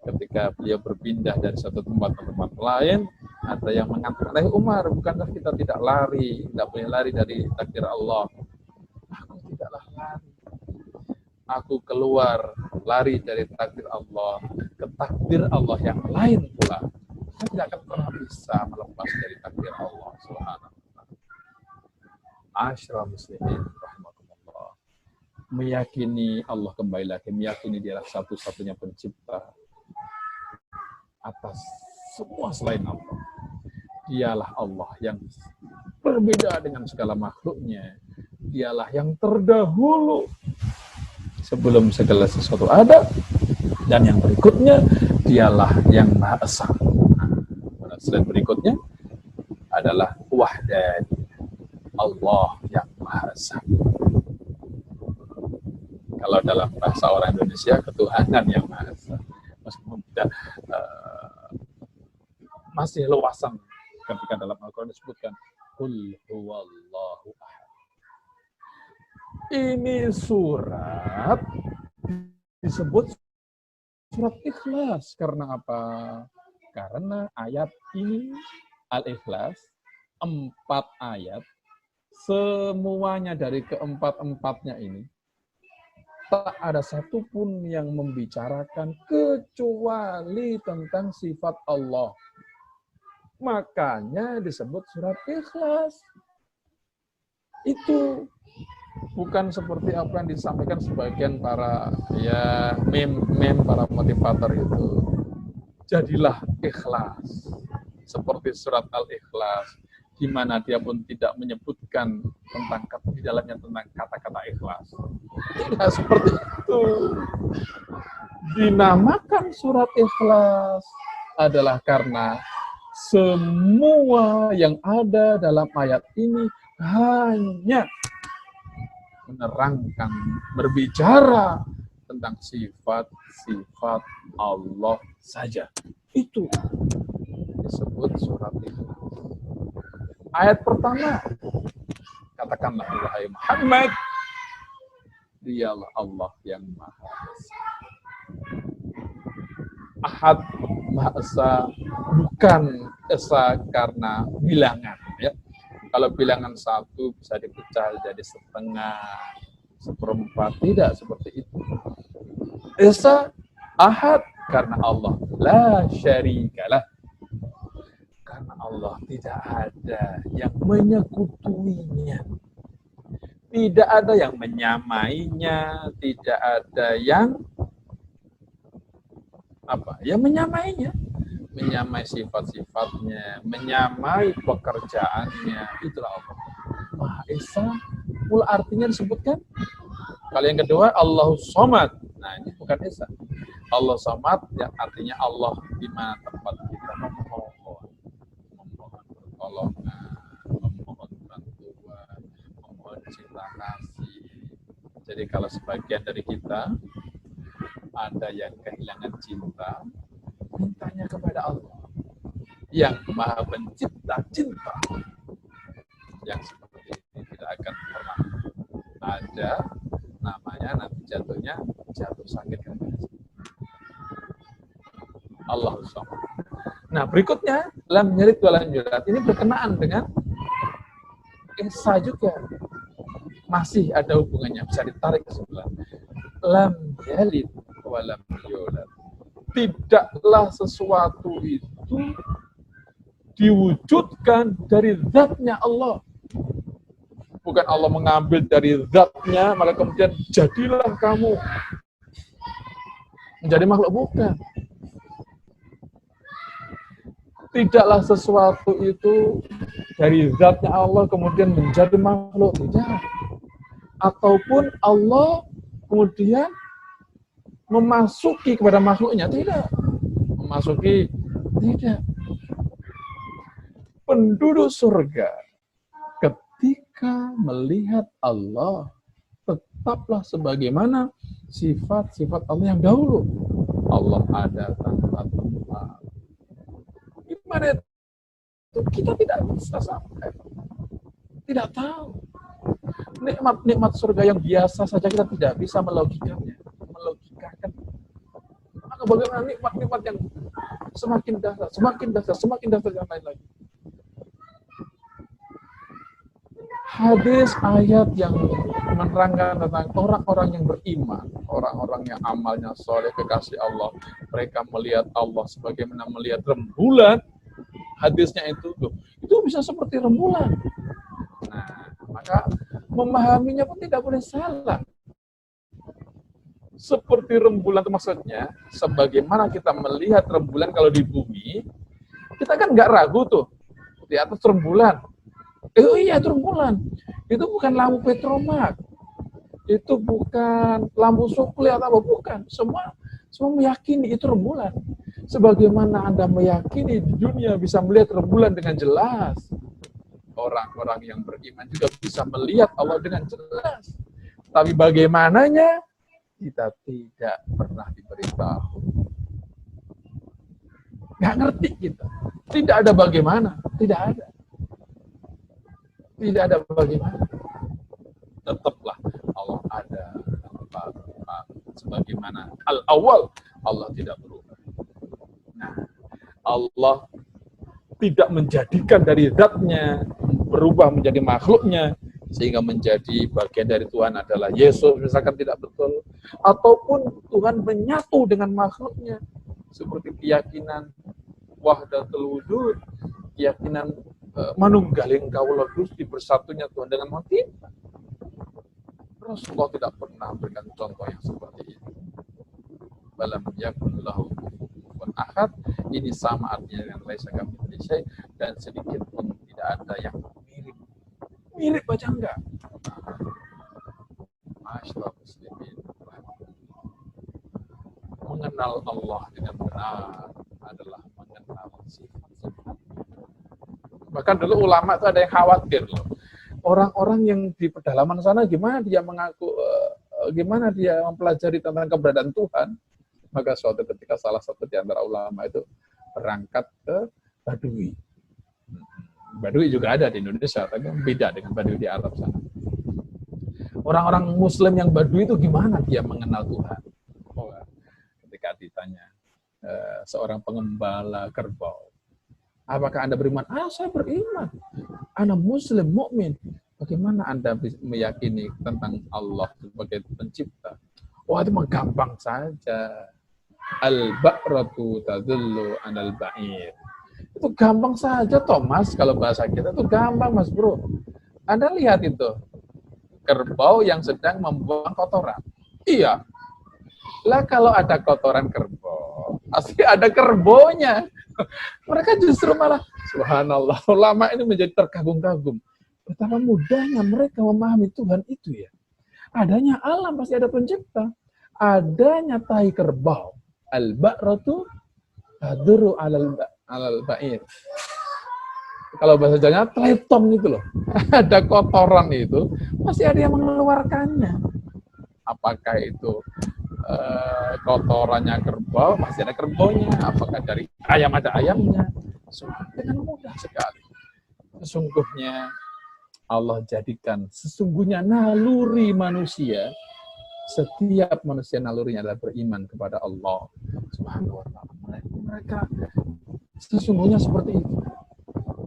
ketika beliau berpindah dari satu tempat ke tempat lain, ada yang mengatakan, Umar, bukankah kita tidak lari, tidak boleh lari dari takdir Allah? Aku tidaklah lari. Aku keluar, lari dari takdir Allah ke takdir Allah yang lain pula. Saya tidak akan pernah bisa melepas dari takdir Allah Subhanahu wa ta'ala. Asyra muslimin rahmatullah. Meyakini Allah, kembali lagi, meyakini Dia adalah satu-satunya pencipta atas semua selain Allah. Dialah Allah yang berbeda dengan segala makhluknya. Dialah yang terdahulu sebelum segala sesuatu ada, dan yang berikutnya Dialah yang Maha Esa. Nah, selain berikutnya adalah Wahdani, Allah yang Maha Esa. Kalau dalam bahasa orang Indonesia, ketuhanan yang Maha Esa. Meskipun tidak masih luasan ketika dalam Al-Quran disebutkan Qul huwallahu ahad. Ini surat disebut surat Ikhlas. Karena apa? Karena ayat ini, Al-Ikhlas, 4 ayat, semuanya dari keempat-empatnya ini tak ada satupun yang membicarakan kecuali tentang sifat Allah. Makanya disebut surat Ikhlas. Itu bukan seperti apa yang disampaikan sebagian para meme para motivator itu. Jadilah ikhlas. Seperti surat Al-Ikhlas, di mana dia pun tidak menyebutkan tentang di dalamnya tentang kata-kata ikhlas. Tidak seperti itu. Dinamakan surat Ikhlas adalah karena semua yang ada dalam ayat ini hanya menerangkan, berbicara tentang sifat-sifat Allah saja. Itu disebut surat Ikhlas. Ayat pertama, katakanlah wahai Muhammad, dialah Allah yang Maha Esa. Ahad, Maha Esa, bukan Esa karena bilangan. Ya. Kalau bilangan satu bisa dipecah jadi setengah, seperempat, tidak seperti itu. Esa, Ahad, karena Allah la syarikalah. Karena Allah tidak ada yang menyekutuinya. Tidak ada yang menyamainya, tidak ada yang menyamainya, menyamai sifat-sifatnya, menyamai pekerjaannya. Itulah Allah. Maha Esa, mula artinya disebutkan. Kalau yang kedua, Allahus Somad. Nah, ini bukan Esa. Allah Somad yang artinya Allah di mana tempat kita memohon pertolongan, memohon bantuan, memohon cinta kasih. Jadi kalau sebagian dari kita ada yang kehilangan cinta, mintanya kepada Allah yang Maha Pencipta cinta. Yang seperti ini tidak akan pernah ada, namanya nanti jatuhnya jatuh sakit kan. Allah Subhanahu. Nah, berikutnya lam yalid wa lam yulad. Ini berkenaan dengan Esa juga. Masih ada hubungannya, bisa ditarik ke sebelah. Lam yalid wa lam yulad. Tidaklah sesuatu itu diwujudkan dari zatnya Allah. Bukan Allah mengambil dari zatnya, maka kemudian jadilah kamu menjadi makhluk, bukan. Tidaklah sesuatu itu dari zatnya Allah kemudian menjadi makhluk, tidak. Ataupun Allah kemudian memasuki kepada makhluknya, tidak. Memasuki, tidak. Penduduk surga ketika melihat Allah tetaplah sebagaimana sifat-sifat Allah yang dahulu. Allah ada tanpa tempat. Gimana itu? Kita tidak bisa sampai. Tidak tahu. Nikmat-nikmat surga yang biasa saja kita tidak bisa melogikakannya. Maka bagaimana nikmat-nikmat yang semakin dahsyat, semakin dahsyat yang lain lagi. Hadis ayat yang menerangkan tentang orang-orang yang beriman, orang-orang yang amalnya soleh, kekasih Allah, mereka melihat Allah sebagaimana melihat rembulan. Hadisnya itu bisa seperti rembulan. Nah, maka memahaminya pun tidak boleh salah. Seperti rembulan itu maksudnya, sebagaimana kita melihat rembulan kalau di bumi, kita kan nggak ragu tuh di atas rembulan. Iya, itu rembulan. Itu bukan lampu petromak. Itu bukan lampu sukli atau apa, bukan. Semua meyakini itu rembulan. Sebagaimana Anda meyakini di dunia bisa melihat rembulan dengan jelas. Orang-orang yang beriman juga bisa melihat Allah dengan jelas. Tapi bagaimananya, kita tidak pernah diberitahu. Nggak ngerti kita. Tidak ada bagaimana. Tidak ada. Tidak ada bagaimana. Tetaplah Allah ada. Sebagaimana al-awwal, Allah tidak berubah. Nah, Allah tidak menjadikan dari zatnya berubah menjadi makhluknya sehingga menjadi bagian dari Tuhan adalah Yesus, misalkan, tidak betul. Ataupun Tuhan menyatu dengan makhluknya seperti keyakinan wahdatul wujud, keyakinan manunggaling kaula Gusti, bersatunya Tuhan dengan makhluk. Rasulullah tidak pernah berikan contoh yang seperti itu. Balam yakun lahu kufuwan ahad. Ini sama artinya dengan laisa kamitslihi syai', dan sedikit pun tidak ada yang mirip. Mirip aja enggak. Masyaallah muslimin. Mengenal Allah dengan benar adalah Bahkan dulu ulama itu ada yang khawatir loh. Orang-orang yang di pedalaman sana gimana dia mengaku, gimana dia mempelajari tentang keberadaan Tuhan. Maka suatu ketika salah satu di antara ulama itu berangkat ke Badui. Badui juga ada di Indonesia, tapi beda dengan Badui di Arab sana. Orang-orang Muslim yang Badui itu gimana dia mengenal Tuhan? Oh, ketika ditanya seorang pengembala kerbau, apakah Anda beriman? Saya beriman. Anda Muslim, mukmin. Bagaimana Anda meyakini tentang Allah sebagai pencipta? Wah, itu mah gampang saja. Al-ba'ratu tadullu 'alal ba'ir. Itu gampang saja, Thomas. Kalau bahasa kita itu gampang, Mas Bro. Anda lihat itu, kerbau yang sedang membuang kotoran. Iya. Lah kalau ada kotoran kerbau, pasti ada kerbonya. Mereka justru malah, subhanallah, ulama ini menjadi terkagum-kagum. Betapa mudahnya mereka memahami Tuhan itu ya. Adanya alam pasti ada pencipta. Adanya tai kerbau. Al-ba'ratu tadurru 'alal ba'ir. Kalau bahasa Jawanya teletong itu loh. Ada kotoran itu, pasti ada yang mengeluarkannya. Apakah itu kotorannya kerbau, pasti ada kerbaunya. Apakah dari ayam ada ayamnya. Dengan mudah sekali. Sesungguhnya Allah jadikan sesungguhnya naluri manusia, setiap manusia nalurinya adalah beriman kepada Allah Subhanahu wa ta'ala. Mereka sesungguhnya seperti itu,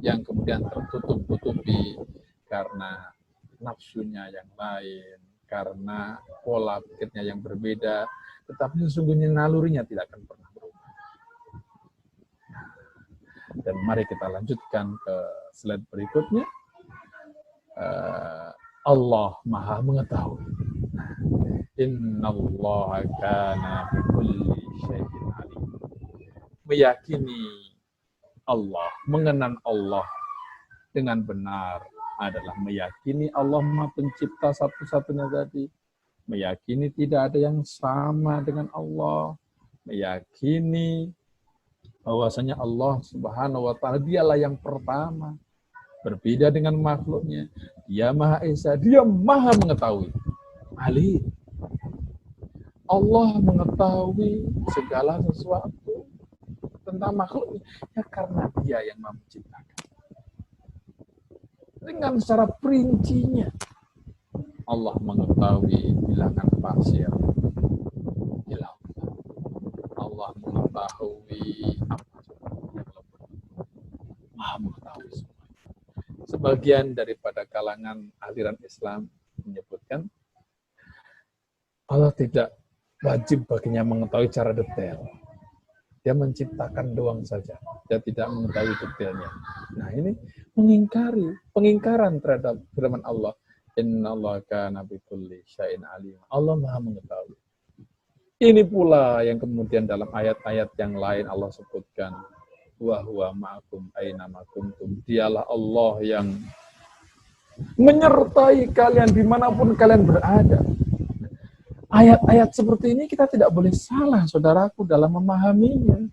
yang kemudian tertutup-tutupi karena nafsunya yang lain, karena pola pikirnya yang berbeda, tetapi sesungguhnya nalurinya tidak akan pernah berubah. Dan mari kita lanjutkan ke slide berikutnya. Allah Maha Mengetahui. Innallaha kana bikulli syai'in alim. Meyakini Allah, mengenal Allah dengan benar adalah meyakini Allah Maha Pencipta satu-satunya tadi, meyakini tidak ada yang sama dengan Allah, meyakini bahwasanya Allah Subhanahu wa ta'ala dialah yang pertama, berbeda dengan makhluknya, dia Maha Esa, dia Maha Mengetahui. Ali, Allah mengetahui segala sesuatu tentang makhluknya, ya karena dia yang menciptakan. Dengan secara perincinya, Allah mengetahui bilangan pasir di lautan. Allah mengetahui apa yang lembut. Maha mengetahui semua. Sebagian daripada kalangan aliran Islam menyebutkan Allah tidak wajib baginya mengetahui secara detail. Dia menciptakan doang saja. Dia tidak mengetahui detailnya. Nah, ini pengingkaran terhadap firman Allah. Innallaha kana bikulli syai'in alim. Allah Maha Mengetahui. Ini pula yang kemudian dalam ayat-ayat yang lain Allah sebutkan, wa huwa ma'akum aina ma kuntum. Dialah Allah yang menyertai kalian dimanapun kalian berada. Ayat-ayat seperti ini kita tidak boleh salah, saudaraku, dalam memahaminya.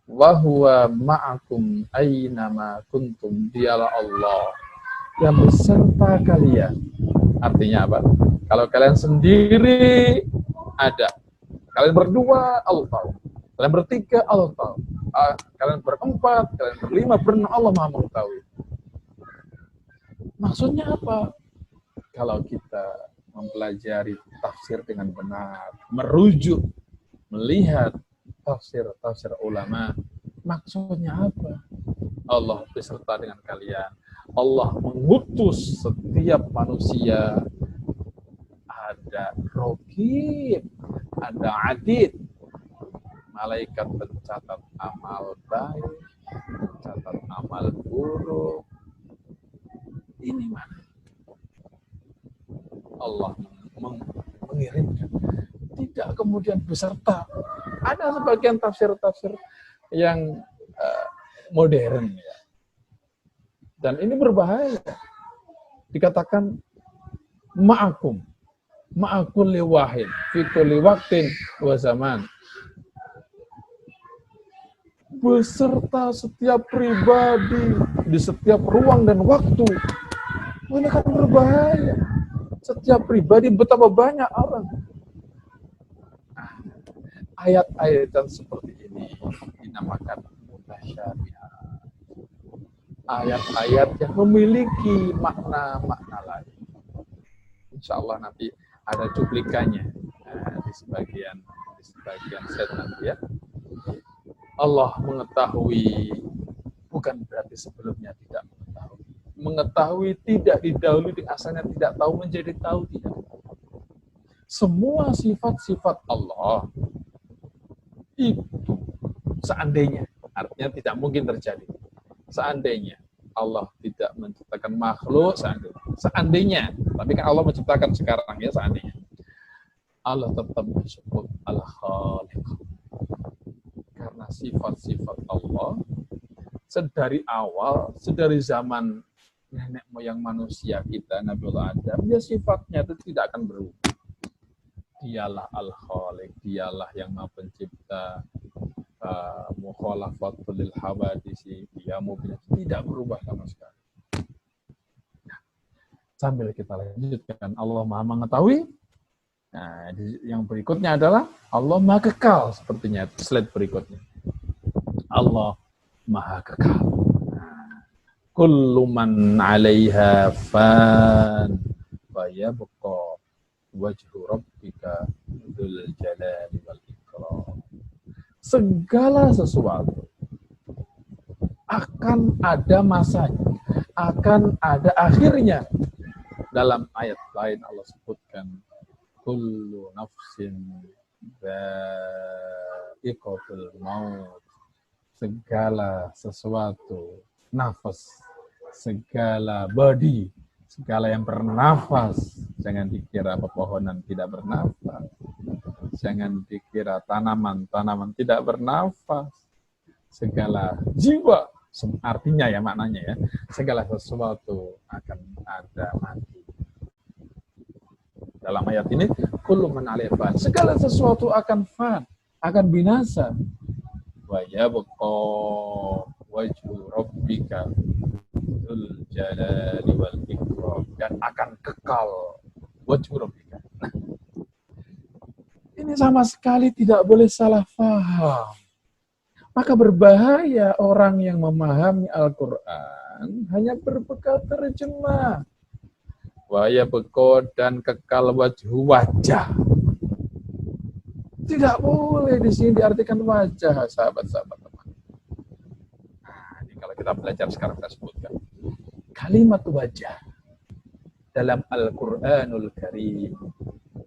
Wa huwa ma'akum aina ma kuntum. Dialah Allah yang beserta kalian. Artinya apa? Kalau kalian sendiri ada, kalian berdua Allah tahu, kalian bertiga Allah tahu, kalian berempat, kalian berlima, berenam, Allah Maha Mengetahui. Maksudnya apa? Kalau kita mempelajari tafsir dengan benar, merujuk, melihat tafsir ulama, maksudnya apa? Allah beserta dengan kalian. Allah mengutus setiap manusia. Ada raqib, ada adid, malaikat pencatat amal baik, pencatat amal buruk. Ini mana? Allah mengirimkan, tidak kemudian beserta. Ada sebagian tafsir-tafsir yang modern ya. Dan ini berbahaya. Dikatakan ma'akum, ma'akulli wahid, fi kulli waqtin wa zaman. beserta setiap pribadi di setiap ruang dan waktu. Ini kan berbahaya. Setiap pribadi betapa banyak orang. Ayat-ayat seperti ini dinamakan mutasyabihat. Ayat-ayat yang memiliki makna-makna lain. Insya Allah nanti ada cuplikannya di sebagian set nanti ya. Allah mengetahui bukan berarti sebelumnya tidak mengetahui. Mengetahui tidak didahului asalnya tidak tahu menjadi tahu tidak. Semua sifat-sifat Allah itu seandainya, artinya tidak mungkin terjadi. Seandainya Allah tidak menciptakan makhluk, seandainya, tapi kan Allah menciptakan sekarang ya, seandainya Allah tetap disebut Al-Khaliq. Karena sifat-sifat Allah sedari awal, sedari zaman nenek moyang manusia kita, Nabiullah Adam, ya sifatnya itu tidak akan berubah. Dialah Al-Khaliq, dialah yang Maha Pencipta, mukhalafatul lil hawadisi, dia tidak berubah sama sekali. Nah, sambil kita lanjutkan, Allah Maha mengetahui. Nah, yang berikutnya adalah Allah Maha kekal, sepertinya slide berikutnya. Allah Maha kekal. Kullu man 'alaiha fan wa yabqa wajhu rabbika dzul jalali wal ikram. Segala sesuatu akan ada masanya, akan ada akhirnya. Dalam ayat lain Allah sebutkan kullu nafsin dha'iqatul maut. Segala sesuatu, nafas, segala body, segala yang bernafas. Jangan dikira pepohonan tidak bernafas. Jangan dikira tanaman tidak bernafas. Segala jiwa, artinya ya maknanya ya, segala sesuatu akan ada mati. Dalam ayat ini, kullu man 'alaiha fan. Segala sesuatu akan fan, akan binasa. Wa yabqa wajhu rabbika dzul jalali wal ikram, dan akan kekal wajhu rabbika. Nah, ini sama sekali tidak boleh salah faham. Maka berbahaya orang yang memahami Al-Quran hanya berbekal terjemah. Wa yabqa, dan kekal wajhu, wajah. Tidak boleh di sini diartikan wajah, sahabat-sahabat teman. Nah, ini kalau kita belajar sekarang kita sebutkan. Kalimat wajah dalam Al-Quranul Karim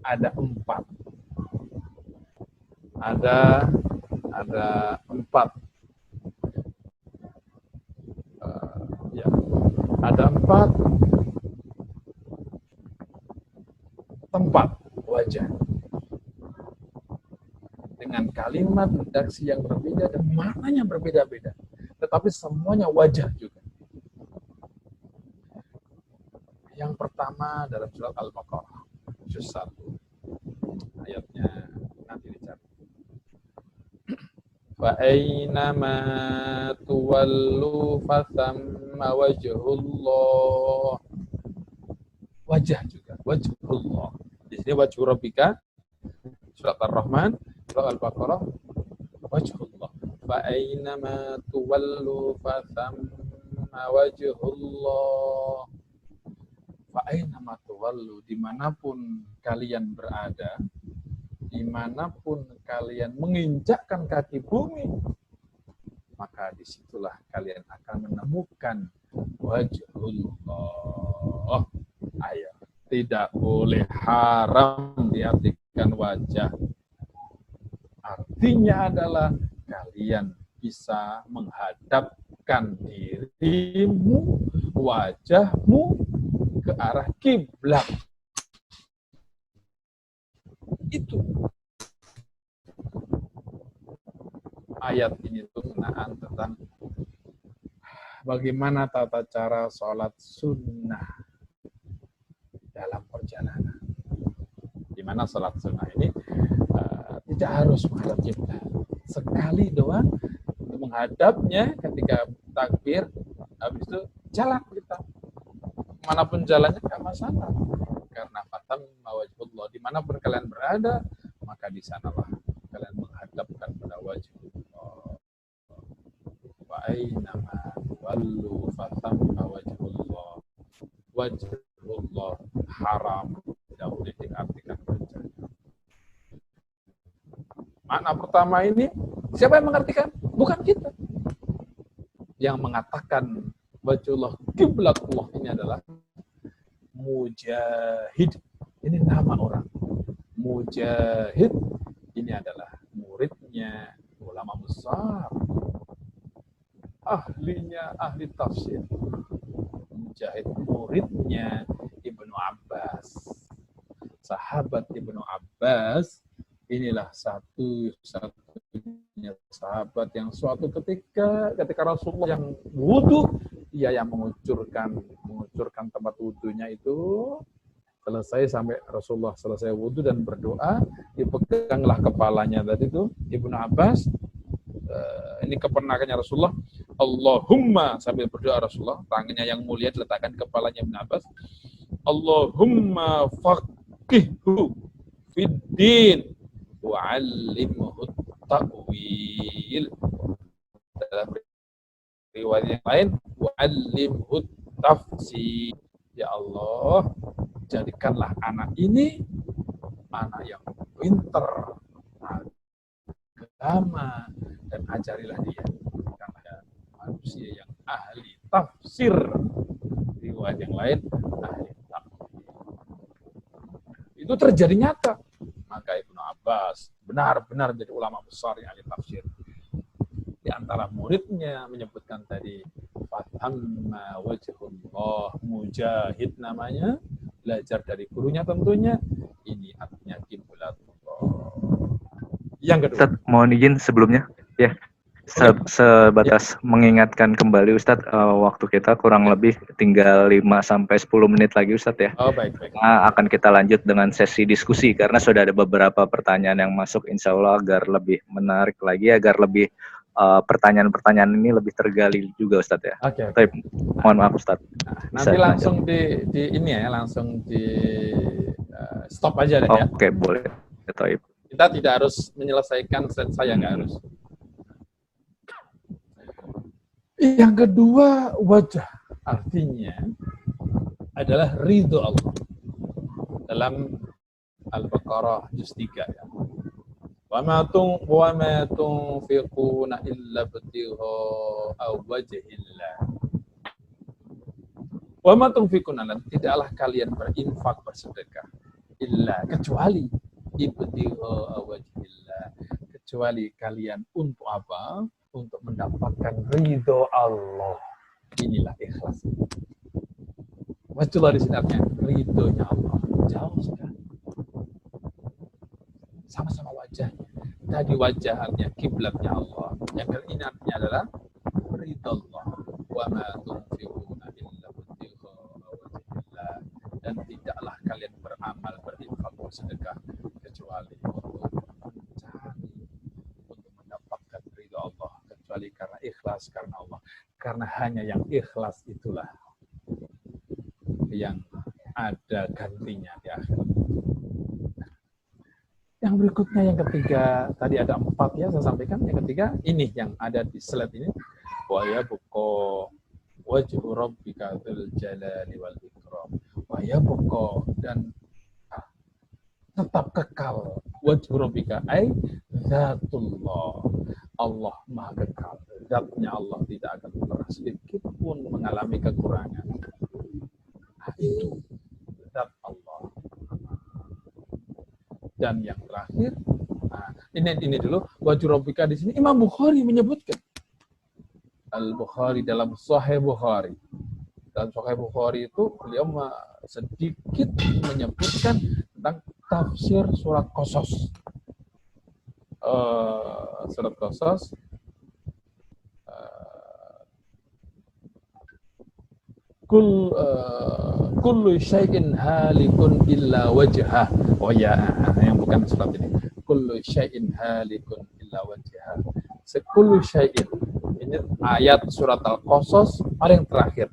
ada 4. Ada 4. Ya, ada 4 tempat wajah dengan kalimat redaksi yang berbeda dan maknanya berbeda-beda, tetapi semuanya wajah juga. Yang pertama dalam surat Al-Baqarah juz 1, ayatnya nanti dicari. Fa aynama tuwallu fathamma wajhullah. Wajah juga, wajhullah. Di sini wajhu rabbika, surat Ar-Rahman, surat Al-Baqarah, wajhullah. Fa aynama tuwallu fathamma wajhullah. Fa aynama tuwallu, dimanapun kalian berada, dimanapun kalian menginjakkan kaki bumi, maka disitulah kalian akan menemukan wajhullah. Ayo, tidak boleh haram diartikan wajah. Artinya adalah kalian bisa menghadapkan dirimu, wajahmu ke arah kiblat. Itu ayat ini tuh mengenai tentang bagaimana tata cara sholat sunnah dalam perjalanan. Di mana sholat sunnah ini tidak harus menghadap kiblat. Sekali doang untuk menghadapnya ketika takbir, habis itu jalan kita. Manapun jalannya nggak masalah. Karena fatamma wajhullah, dimanapun kalian berada, maka di sanalah kalian menghadapkan pada wajhullah. Wa aynama wallu fatamma wajhullah. Wajhullah haram, tidak boleh diartikan wajah. Makna pertama ini, siapa yang mengartikan? Bukan kita. Yang mengatakan wajhullah, kiblatullah ini adalah Mujahid. Ini nama orang. Mujahid ini adalah muridnya ulama besar. Ahli tafsir. Mujahid muridnya Ibnu Abbas. Sahabat Ibnu Abbas inilah satu-satunya sahabat yang suatu ketika Rasulullah yang wudu, dia yang mengucurkan tempat wudunya itu selesai, sampai Rasulullah selesai wudu dan berdoa, dipeganglah kepalanya tadi itu Ibnu Abbas. Ini keponakannya Rasulullah. Allahumma, sambil berdoa Rasulullah, tangannya yang mulia diletakkan kepalanya Ibnu Abbas. Allahumma faqihhu fid din wa'allimhu ta'wil. Dalam riwayat yang lain, wa'allimhu tafsir. Ya Allah, jadikanlah anak ini anak yang pintar agama, dan ajarilah dia karena manusia yang ahli tafsir. Riwayat yang lain, ahli ta'wil. Itu terjadi nyata. Maka Ibnu Abbas benar-benar jadi ulama besar yang ahli tafsir. Di antara muridnya menyebutkan tadi fatamma wajhullah, Mujahid namanya, belajar dari gurunya tentunya. Ini artinya kiblatullah. Yang kedua, Ustadz, mohon izin sebelumnya ya, sebatas mengingatkan kembali Ustadz, waktu kita kurang lebih tinggal 5-10 menit lagi Ustadz ya. Oh, baik. Nah, akan kita lanjut dengan sesi diskusi karena sudah ada beberapa pertanyaan yang masuk, insya Allah agar lebih menarik lagi, agar lebih pertanyaan-pertanyaan ini lebih tergali juga Ustadz ya. Oke. Mohon maaf Ustadz. Nanti langsung di ini ya, langsung di stop aja deh ya. Oke, boleh. Taib. Kita tidak harus menyelesaikan slide saya, nggak harus. Yang kedua, wajah artinya adalah ridho Allah. Dalam Al-Baqarah juz 3 ya. Wa ma tunfiquna illa ibtigha'a wajhillah. Wa ma tunfiquna, tidaklah kalian berinfak, bersedekah, illa, kecuali ibtigha'a wajhillah, kecuali kalian untuk apa? Untuk mendapatkan ridho Allah. Inilah ikhlas. Wajhullah di sini artinya ridhonya Allah. Jauh sekali. Sama-sama wajahnya. Tadi wajah artinya kiblatnya Allah. Yang ini artinya adalah ridho Allah. Wa ma tunfiquna illa ibtigha'a wajhillah. Dan tidaklah kalian beramal, berinfak, bersedekah kecuali untuk mendapatkan ridho Allah, kecuali karena ikhlas karena Allah. Karena hanya yang ikhlas itulah yang ada gantinya di akhirat. Yang berikutnya, yang ketiga, tadi ada 4 ya saya sampaikan. Yang ketiga ini yang ada di slide ini, wa yabqa wajhu rabbika dzul jalali wal ikram. Wa yabqa, dan tetap kekal, wajhu rabbika ay zatullah, Allah maha kekal, zatnya Allah tidak akan pernah sedikit pun mengalami kekurangan. Itu zat Allah. Dan yang terakhir, ini dulu, wajhu rabbika di sini Imam Bukhari menyebutkan. Al-Bukhari dalam Sahih Bukhari. Dalam Sahih Bukhari itu beliau sedikit menyebutkan tentang tafsir surat Qasas. Surat Qasas kullu syai'in halikun illa wajhah. Oh ya, yang bukan surat ini. Kullu syai'in halikun illa wajhah. Kullu syai'in, ayat surat Al-Qasas paling terakhir.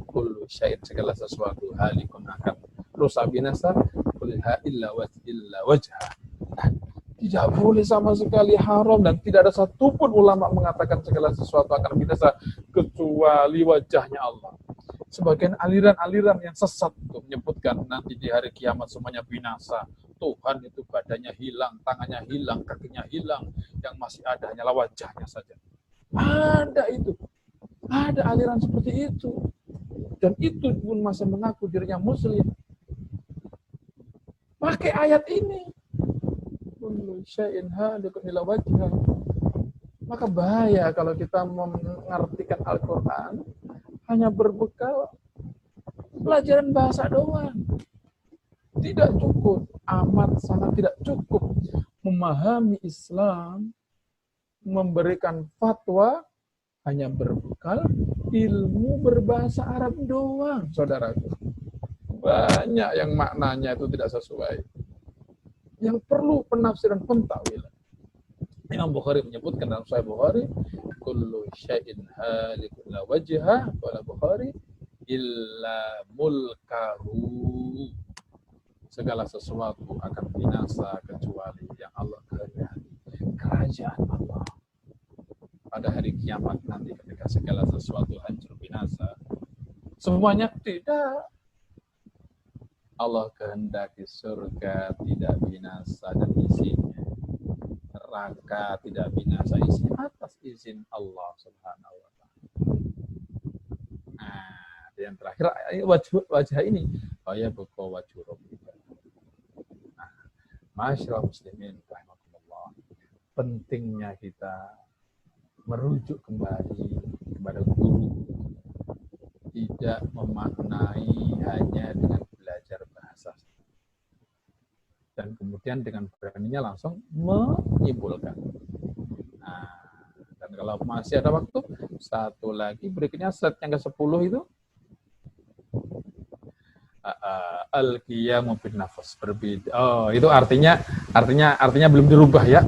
Kullu syai'in, segala sesuatu halikun akan rusak binasa, kulha illa wajha. Tidak boleh sama sekali haram, dan tidak ada satupun ulama mengatakan segala sesuatu akan binasa kecuali wajahnya Allah. Sebagian aliran-aliran yang sesat itu menyebutkan nanti di hari kiamat semuanya binasa. Tuhan itu badannya hilang, tangannya hilang, kakinya hilang, yang masih ada hanyalah wajahnya saja. Ada itu. Ada aliran seperti itu. Dan itu pun masih mengaku dirinya muslim. Pakai ayat ini. Maka bahaya kalau kita mengartikan Al-Quran hanya berbekal pelajaran bahasa doang. Tidak cukup, amat sangat tidak cukup memahami Islam, memberikan fatwa hanya berbekal ilmu berbahasa Arab doang, saudaraku. Banyak yang maknanya itu tidak sesuai. Yang perlu penafsiran pentawil. Imam Bukhari menyebutkan dalam Sahih Bukhari, kullu syai'in halikun la wajha, wala Bukhari illa mulkahu. Segala sesuatu akan binasa kecuali yang Allah kehendaki, kerajaan Allah. Pada hari kiamat nanti ketika segala sesuatu hancur binasa, semuanya tidak. Allah kehendaki surga tidak binasa dan isinya, neraka tidak binasa isinya atas izin Allah Subhanahu wa taala. Nah, yang terakhir wajah ini, ya buka wajah Rabbika. Nah, masyaallah muslimin rahimakumullah. Pentingnya kita merujuk kembali kepada guru, tidak memaknai hanya dengan belajar bahasa, dan kemudian dengan beraninya langsung menyimpulkan. Nah, dan kalau masih ada waktu, satu lagi berikutnya slide yang ke-10 itu al-qiyamu bin nafas, berbeda. Oh, itu artinya belum dirubah ya.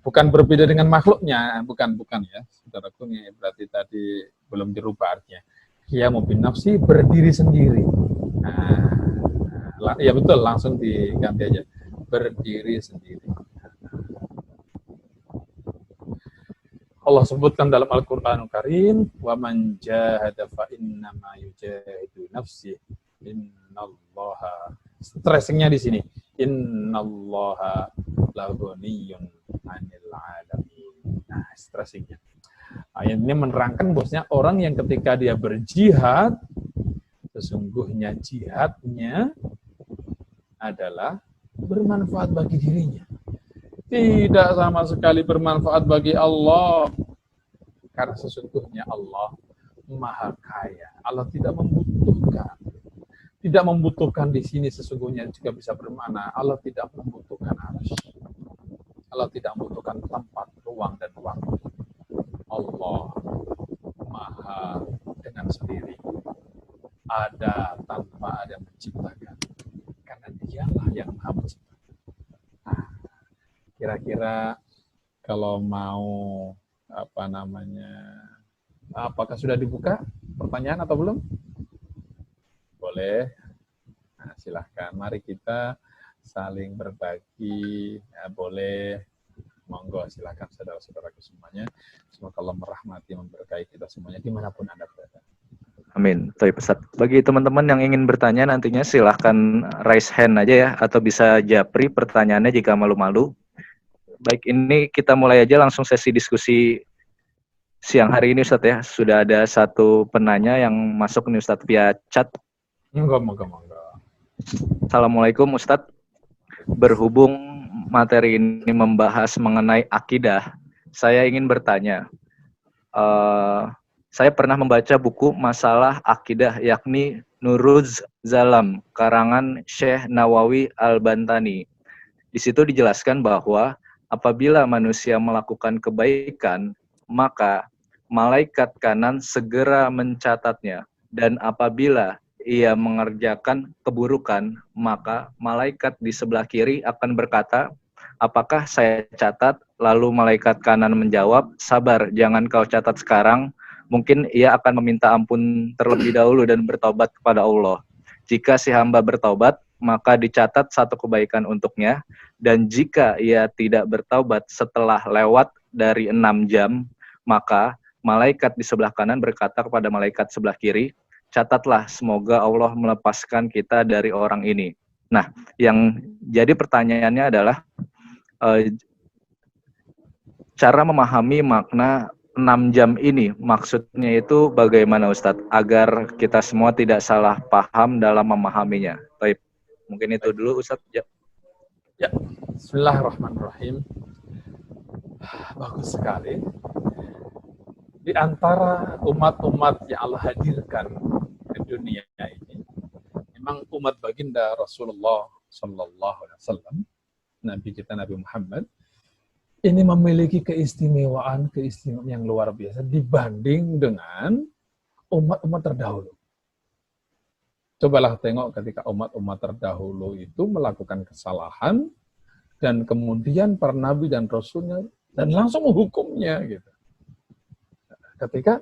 Bukan berbeda dengan makhluknya, bukan ya. Saudaraku, ini berarti tadi belum dirubah artinya. Qiyamu bin nafsi, berdiri sendiri. Ya betul, langsung diganti aja. Berdiri sendiri. Allah sebutkan dalam Al-Qur'anul Karim, wa man jahada fa innama yujahidu nafsi innallaha. Stressingnya di sini. Innallaha laghaniyyun 'anil 'alamin. Nah, stressingnya. Ayat ini menerangkan bahwasanya orang yang ketika dia berjihad, sesungguhnya jihadnya adalah bermanfaat bagi dirinya. Tidak sama sekali bermanfaat bagi Allah. Karena sesungguhnya Allah Maha Kaya. Allah tidak membutuhkan. Tidak membutuhkan di sini sesungguhnya juga bisa bermakna Allah tidak membutuhkan arsy. Allah tidak membutuhkan tempat, ruang, dan waktu. Allah Maha dengan sendiri. Ada tanpa ada yang menciptakan. Karena dialah yang Maha menciptakan. Nah, kira-kira kalau mau apakah sudah dibuka pertanyaan atau belum? Boleh. Nah, silahkan. Mari kita saling berbagi. Ya, boleh. Monggo, silahkan saudara-saudaraku semuanya. Semoga Allah merahmati, memberkahi kita semuanya dimanapun Anda berada. Amin. Ustaz. Bagi teman-teman yang ingin bertanya nantinya silahkan raise hand aja ya, atau bisa japri pertanyaannya jika malu-malu. Baik, ini kita mulai aja langsung sesi diskusi siang hari ini Ustaz ya. Sudah ada satu penanya yang masuk nih Ustaz via chat. Monggo. Assalamualaikum Ustaz. Berhubung materi ini membahas mengenai akidah, saya ingin bertanya. Saya pernah membaca buku masalah akidah yakni Nuruz Zalam karangan Syekh Nawawi Al-Bantani. Di situ dijelaskan bahwa apabila manusia melakukan kebaikan, maka malaikat kanan segera mencatatnya, dan apabila ia mengerjakan keburukan, maka malaikat di sebelah kiri akan berkata, apakah saya catat? Lalu malaikat kanan menjawab, sabar, jangan kau catat sekarang, mungkin ia akan meminta ampun terlebih dahulu dan bertobat kepada Allah. Jika si hamba bertobat, maka dicatat satu kebaikan untuknya, dan jika ia tidak bertaubat setelah lewat dari 6 jam, maka malaikat di sebelah kanan berkata kepada malaikat sebelah kiri, catatlah, semoga Allah melepaskan kita dari orang ini. Nah, yang jadi pertanyaannya adalah, cara memahami makna 6 jam ini, maksudnya itu bagaimana Ustadz? Agar kita semua tidak salah paham dalam memahaminya. Baik, mungkin itu dulu Ustadz. Ya. Bismillahirrahmanirrahim. Bagus sekali. Di antara umat-umat yang Allah hadirkan ke dunia ini, memang umat baginda Rasulullah Sallallahu Alaihi Wasallam, Nabi kita Nabi Muhammad, ini memiliki keistimewaan yang luar biasa dibanding dengan umat-umat terdahulu. Cobalah tengok ketika umat-umat terdahulu itu melakukan kesalahan dan kemudian para nabi dan rasulnya dan langsung menghukumnya gitu. Ketika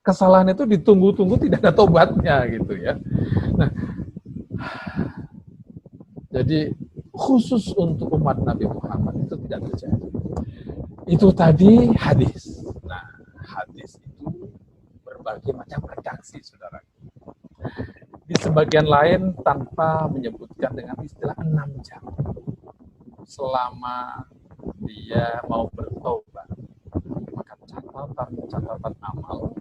kesalahan itu ditunggu-tunggu tidak ada tobatnya gitu ya. Nah, jadi khusus untuk umat Nabi Muhammad itu tidak terjadi. Itu tadi hadis. Nah, hadis itu berbagai macam redaksi, saudara. Di sebagian lain tanpa menyebutkan dengan istilah 6 jam. Selama dia mau bertobat, maka catatan amal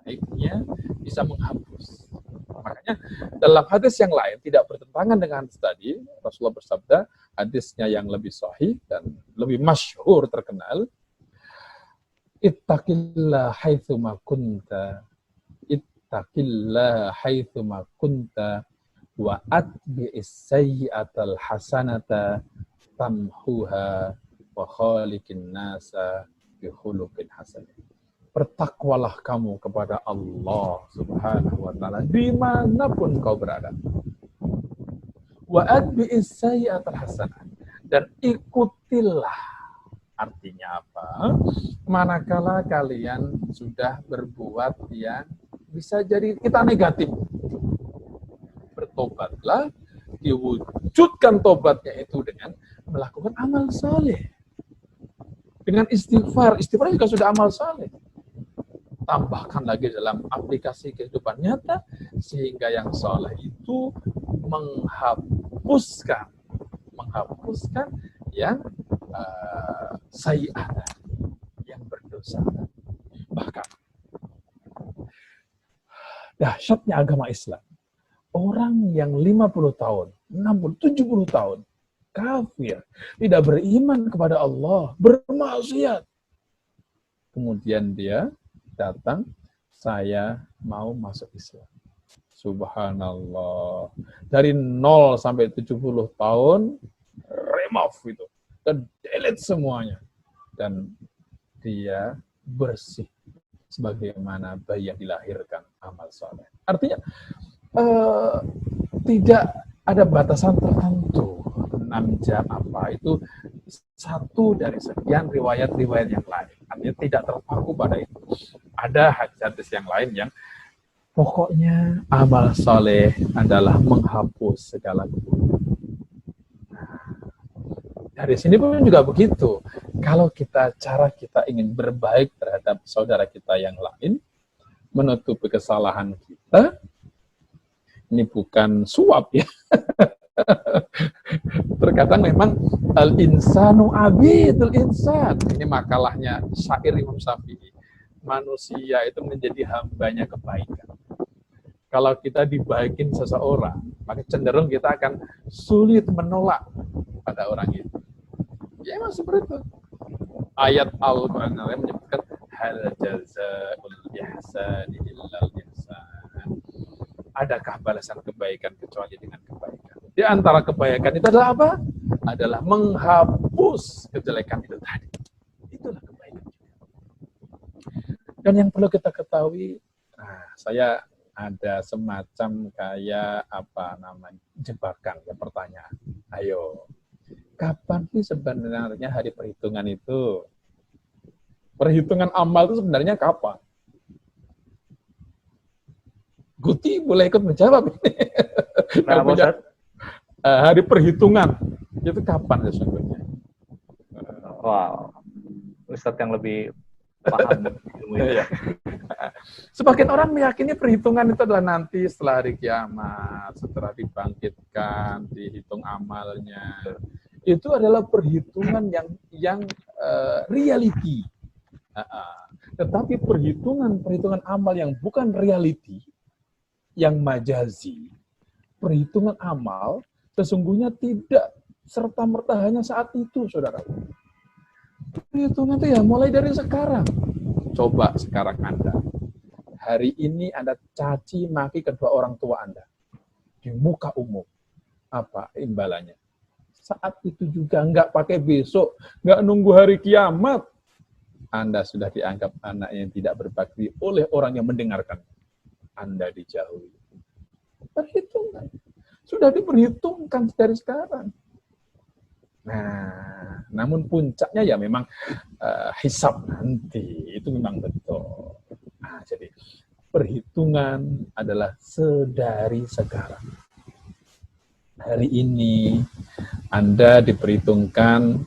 baiknya bisa menghapus. Makanya dalam hadis yang lain tidak bertentangan dengan hadis tadi, Rasulullah bersabda, hadisnya yang lebih sahih dan lebih masyhur terkenal, ittaqillah haitsuma kunta, ittaqillah haitsuma kunta wa atbi'is sayyi'atal hasanata tamhuha wa khaliqin nasa bi khuluqin hasan. Bertakwalah kamu kepada Allah Subhanahu wa taala dimanapun kau berada. Wa adbi'is sayyi'atal hasanah, dan ikutilah. Artinya apa? Manakala kalian sudah berbuat yang bisa jadi kita negatif, bertobatlah, diwujudkan tobatnya itu dengan melakukan amal saleh. Dengan istighfar juga sudah amal saleh. Tambahkan lagi dalam aplikasi kehidupan nyata, sehingga yang saleh itu menghapuskan yang sayyi'at, yang berdosa. Bahkan dahsyatnya agama Islam, orang yang 50 tahun, 60, 70 tahun kafir, tidak beriman kepada Allah, bermaksiat, kemudian dia datang, saya mau masuk Islam. Subhanallah. Dari 0 sampai 70 tahun, remove itu. Dan delete semuanya. Dan dia bersih. Sebagaimana bayi yang dilahirkan amal saleh. Artinya, tidak ada batasan tertentu. 6 jam apa, itu satu dari sekian riwayat-riwayat yang lain. Artinya tidak terpaku pada itu. Ada hadis yang lain yang pokoknya amal soleh adalah menghapus segala keburukan. Dari sini pun juga begitu. Kalau cara kita ingin berbaik terhadap saudara kita yang lain, menutupi kesalahan kita, ini bukan suap ya. Terkadang memang al-insanu abidul insan. Ini makalahnya syair Imam Syafi'i. Manusia itu menjadi hambanya kebaikan. Kalau kita dibaikin seseorang, maka cenderung kita akan sulit menolak pada orang itu. Ya emang seperti itu. Ayat Al-Quran menyebutkan hal jazaa'ul ihsani illal ihsan. Adakah balasan kebaikan kecuali dengan kebaikan? Di antara kebaikan itu adalah apa? Adalah menghapus kejelekan itu tadi. Itulah kebaikan. Dan yang perlu kita ketahui, saya ada semacam kayak jebakan, ya pertanyaan. Ayo, kapan sih sebenarnya hari perhitungan itu? Perhitungan amal itu sebenarnya kapan? Guti boleh ikut menjawab ini. Nah, Ustaz, Hari perhitungan itu kapan sesungguhnya? wow, Ustadz yang lebih paham ilmu itu. Sebagian orang meyakini perhitungan itu adalah nanti setelah hari kiamat, setelah dibangkitkan, dihitung amalnya. Itu adalah perhitungan yang reality. Tetapi perhitungan amal yang bukan reality, yang majazi, perhitungan amal sesungguhnya tidak serta-merta hanya saat itu, saudara. Perhitungan itu ya mulai dari sekarang. Coba sekarang Anda, hari ini Anda caci maki kedua orang tua Anda di muka umum. Apa imbalannya? Saat itu juga nggak pakai besok, nggak nunggu hari kiamat. Anda sudah dianggap anak yang tidak berbakti oleh orang yang mendengarkan. Anda dijauhi. Perhitungan. Sudah diperhitungkan dari sekarang. Nah, namun puncaknya ya memang hisab nanti. Itu memang betul. Nah, jadi perhitungan adalah sedari sekarang. Hari ini Anda diperhitungkan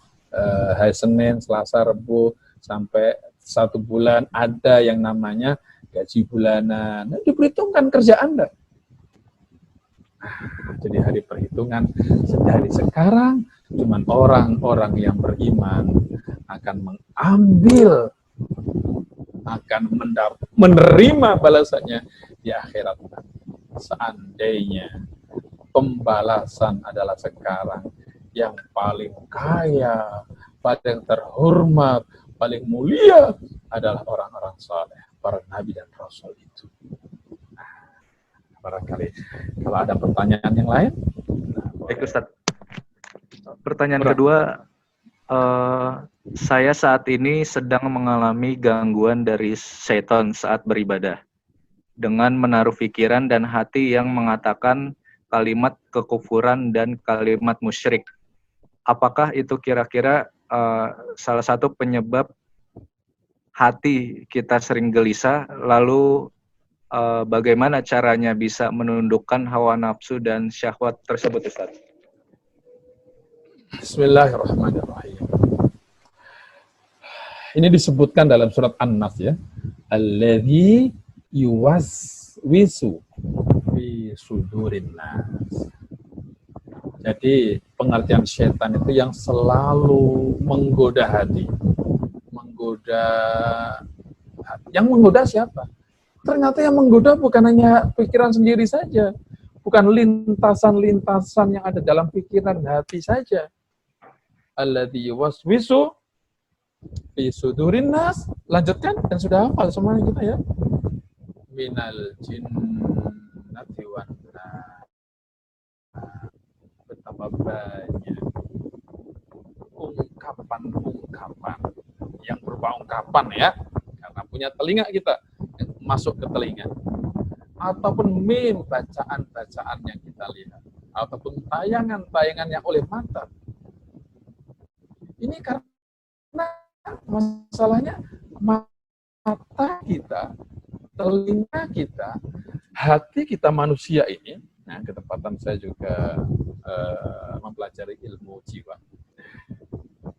hari Senin, Selasa, Rabu, sampai 1 bulan ada yang namanya gaji bulanan. Nah, diperhitungkan kerja Anda. Jadi hari perhitungan dari sekarang, cuman orang-orang yang beriman akan mengambil, akan menerima balasannya di akhirat. Seandainya pembalasan adalah sekarang, yang paling kaya, paling terhormat, paling mulia adalah orang-orang saleh, para nabi dan rasul itu. Barangkali kalau ada pertanyaan yang lain. Baik, Ustaz. Pertanyaan kedua, saya saat ini sedang mengalami gangguan dari setan saat beribadah dengan menaruh pikiran dan hati yang mengatakan kalimat kekufuran dan kalimat musyrik. Apakah itu kira-kira salah satu penyebab hati kita sering gelisah, lalu bagaimana caranya bisa menundukkan hawa nafsu dan syahwat tersebut, Ustaz? Bismillahirrahmanirrahim. Ini disebutkan dalam surat An-Nas ya. Alladzi yuwaswisu fi sudurin nas. Jadi pengertian setan itu yang selalu menggoda hati. Yang menggoda siapa? Ternyata yang menggoda bukan hanya pikiran sendiri saja, bukan lintasan-lintasan yang ada dalam pikiran hati saja. Alladzi yuwaswisu fi sudurin nas. Lanjutkan, dan sudah hafal semuanya kita ya. Minal jinnati wan nas. Betapa banyak ungkapan-ungkapan yang berupa ungkapan ya, karena punya telinga kita masuk ke telinga, ataupun bacaan-bacaan yang kita lihat, ataupun tayangan-tayangan yang oleh mata. Ini karena masalahnya mata kita, telinga kita, hati kita manusia ini. Nah, ketepatan saya juga mempelajari ilmu jiwa.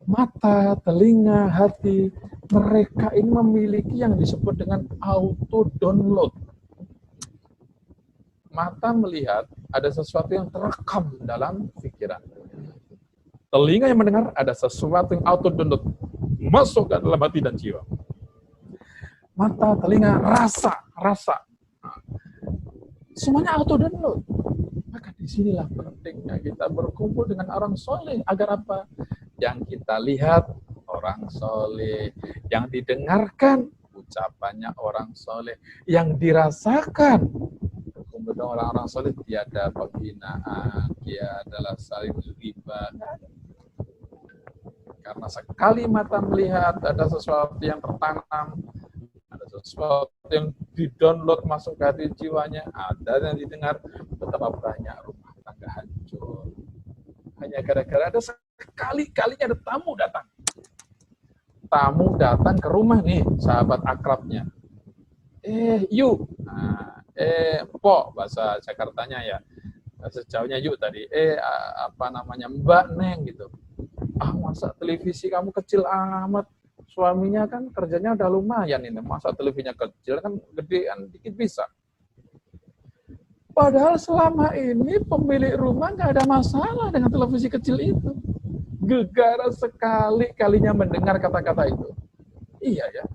Mata, telinga, hati, mereka ini memiliki yang disebut dengan auto download. Mata melihat ada sesuatu yang terekam dalam pikiran. Telinga yang mendengar ada sesuatu yang auto download masuk ke dalam hati dan jiwa. Mata, telinga, rasa. Semuanya auto download. Maka disinilah pentingnya kita berkumpul dengan orang soleh. Agar apa? Yang kita lihat orang soleh, yang didengarkan ucapannya orang soleh, yang dirasakan berkumpul dengan orang-orang soleh, tiada penghinaan, dia adalah saling ghibah. Karena sekali mata melihat ada sesuatu yang tertanam, ada sesuatu yang di-download masuk ke hati jiwanya, ada yang didengar, betapa banyak rumah tangga hancur. Hanya gara-gara ada sekali-kalinya ada tamu datang. Tamu datang ke rumah nih, sahabat akrabnya. Yuk. Nah, po, bahasa Jakartanya ya. Sejauhnya yuk tadi. Apa namanya, Mbak Neng gitu. Masa televisi kamu kecil amat. Suaminya kan kerjanya udah lumayan ini. Masa televisinya kecil kan gedean dikit bisa. Padahal selama ini pemilik rumah nggak ada masalah dengan televisi kecil itu. Gegara sekali-kalinya mendengar kata-kata itu. Iya ya,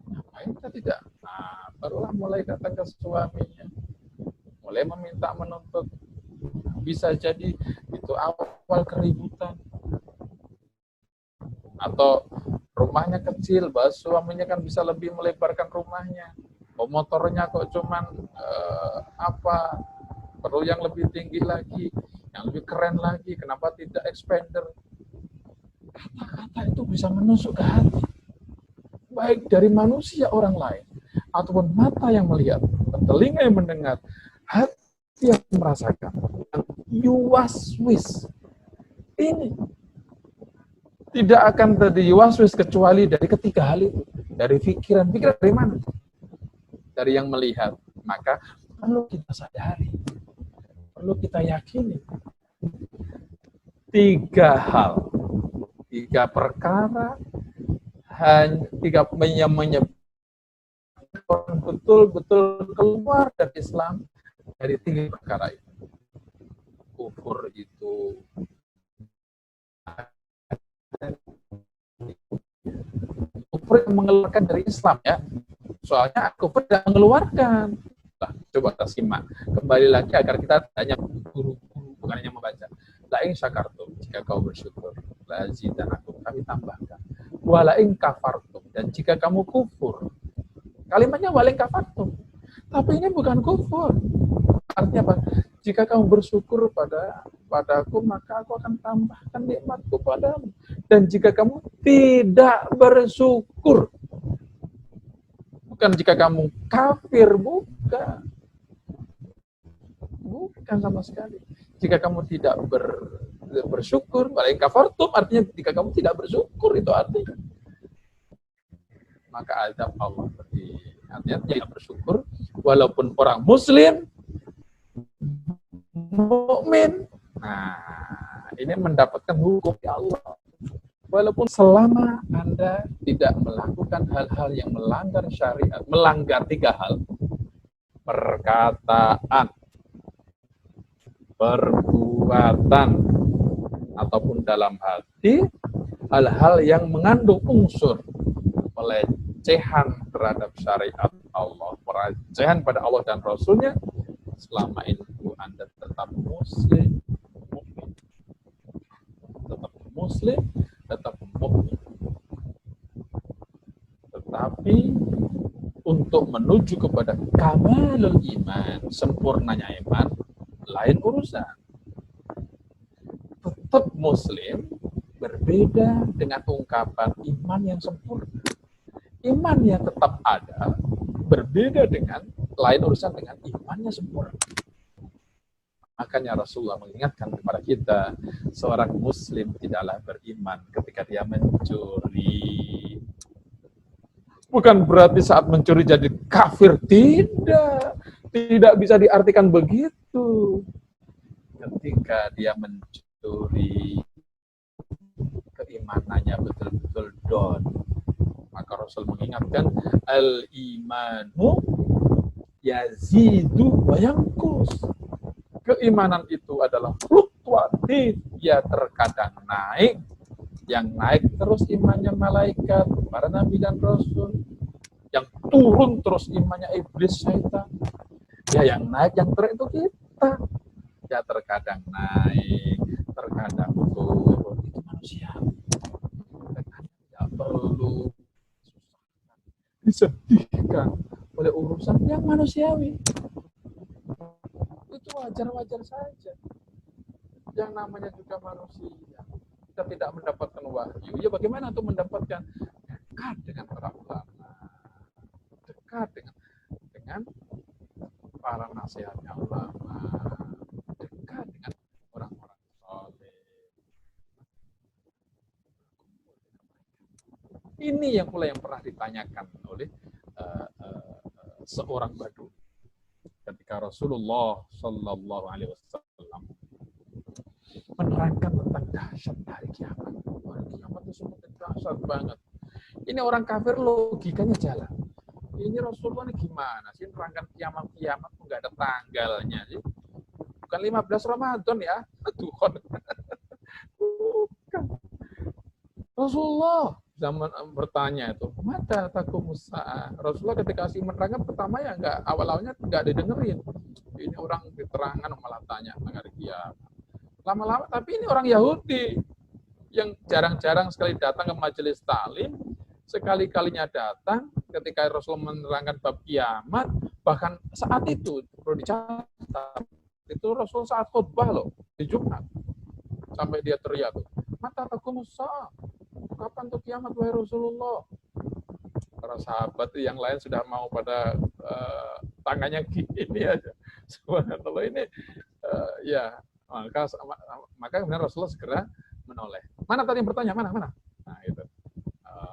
ngapain kita tidak? Nah, barulah mulai datang ke suaminya. Mulai meminta menuntut. Bisa jadi itu awal keributan. Atau rumahnya kecil, bahwa suaminya kan bisa lebih melebarkan rumahnya. Motornya kok cuman perlu yang lebih tinggi lagi, yang lebih keren lagi, kenapa tidak expander? Kata-kata itu bisa menusuk ke hati, baik dari manusia orang lain, ataupun mata yang melihat, telinga yang mendengar, hati yang merasakan. Yuwaswis ini tidak akan terjadi yuwaswis kecuali dari ketiga hal itu. Dari pikiran dari mana? Dari yang melihat. Maka perlu kita sadari, perlu kita yakini. Tiga hal, tiga perkara, yang menyebabkan orang betul-betul keluar dari Islam dari tiga perkara itu. Kufur itu kufur yang mengeluarkan dari Islam ya. Soalnya kufur tidak mengeluarkan. Nah, coba kita simak kembali lagi agar kita tanya guru-guru, bukan hanya membaca. La in syakartum, jika kau bersyukur, la zidanakum, kami tambahkan. Wa la in kafartum, dan jika kamu kufur. Kalimatnya wa la in kafartum. Tapi ini bukan kufur. Artinya apa? Jika kamu bersyukur padaku, maka aku akan tambahkan nikmatku padamu. Dan jika kamu tidak bersyukur, bukan jika kamu kafir, bukan sama sekali. Jika kamu tidak bersyukur, walain kafartum, artinya jika kamu tidak bersyukur, itu artinya maka azab Allah berdiri. Artinya tidak bersyukur, walaupun orang muslim, mukmin, nah ini mendapatkan hukum ya Allah. Walaupun selama Anda tidak melakukan hal-hal yang melanggar syariat, melanggar tiga hal, perkataan, perbuatan, ataupun dalam hati, hal-hal yang mengandung unsur pelecehan terhadap syariat Allah, pelecehan pada Allah dan Rasulnya, selama itu Anda tetap muslim, mukmin. Tetap muslim, tetap mukmin. Tetapi untuk menuju kepada kamalul iman, sempurnanya iman, lain urusan. Tetap muslim berbeda dengan ungkapan iman yang sempurna. Iman yang tetap ada berbeda dengan lain urusan dengan imannya sempurna. Makanya Rasulullah mengingatkan kepada kita, seorang muslim tidaklah beriman ketika dia mencuri. Bukan berarti saat mencuri jadi kafir, tidak. Tidak bisa diartikan begitu. Ketika dia mencuri, keimanannya betul-betul down. Maka Rasul mengingatkan, al-imanu yazidu wa yanqus. Keimanan itu adalah fluktuatif, ya terkadang naik, yang naik terus imannya malaikat, para nabi dan rasul, yang turun terus imannya iblis, syaitan, ya yang naik, yang turun itu kita, ya terkadang naik, terkadang turun, itu manusia. Tidak perlu disedihkan oleh urusan yang manusiawi. Itu wajar-wajar saja. Yang namanya juga manusia. Kita tidak mendapatkan wahyu. Ya bagaimana untuk mendapatkan? Dekat dengan para ulama. Dekat dengan para nasihatnya ulama. Dekat dengan orang-orang soleh. Ini yang pula yang pernah ditanyakan oleh seorang Badui ketika Rasulullah Shallallahu Alaihi Wasallam menerangkan tentang dahsyat hari kiamat. Hari kiamat itu seperti dahsyat banget. Ini orang kafir logikanya jalan. Ini Rasulullah ini gimana sih menerangkan kiamat nggak ada tanggalnya sih? Bukan 15 Ramadan ya, Tuhan. Bukan. Rasulullah zaman bertanya itu, mata taqumus saah. Rasulullah ketika kasih menerangkan pertama ya nggak awalnya nggak didengerin. Ini orang diterangkan malah tanya tentang hari kiamat. Lama-lama, tapi ini orang Yahudi yang jarang-jarang sekali datang ke majelis taklim, sekali-kalinya datang ketika Rasulullah menerangkan bab kiamat, bahkan saat itu perlu dicatat, itu Rasul saat khutbah loh di Jumat, sampai dia teriak, mata taqumus saah, kapan tuh kiamat wahai Rasulullah? Para sahabat yang lain sudah mau pada tangannya gini aja. Subhanallah ini ya maka kemudian Rasulullah segera menoleh. Mana tadi yang bertanya? Mana? Nah, itu.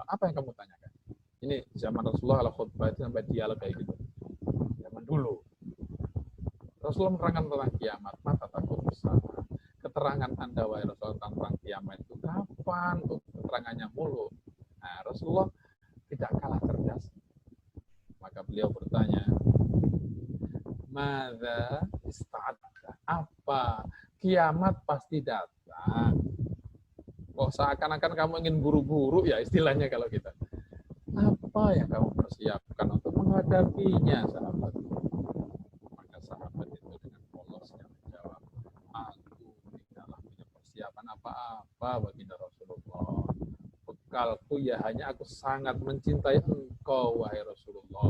Apa yang kamu tanyakan? Ini zaman Rasulullah ala khutbah itu sampai dialog kayak gitu. Zaman dulu. Rasulullah menerangkan tentang kiamat, mata takut besar. Keterangan Anda wahai Rasulullah tentang kiamat itu kapan? Tuh keterangannya mulu. Nah, Rasulullah tidak kalah cerdas. Maka beliau bertanya, "Madza ista'adta?" Apa? Kiamat pasti datang. Kok seakan-akan kamu ingin buru-buru ya istilahnya kalau kita. Apa yang kamu persiapkan untuk menghadapinya, sahabat? Maka sahabat itu dengan polosnya menjawab, aku tidaklah punya persiapan apa-apa baginda Rasulullah. Bekalku ya hanya aku sangat mencintai engkau, wahai Rasulullah.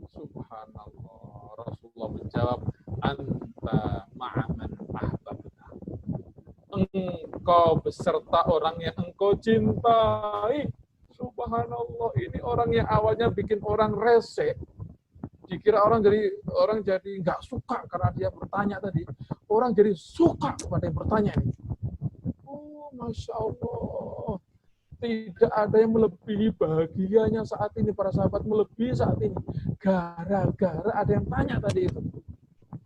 Subhanallah. Rasulullah menjawab, anta ma'aman ahbabta. Engkau beserta orang yang engkau cintai. Subhanallah, ini orang yang awalnya bikin orang rese. Dikira orang jadi nggak suka karena dia bertanya tadi. Orang jadi suka kepada yang bertanya ini. Oh, Masya Allah. Tidak ada yang melebihi bahagianya saat ini, para sahabat melebihi saat ini. Gara-gara ada yang tanya tadi itu.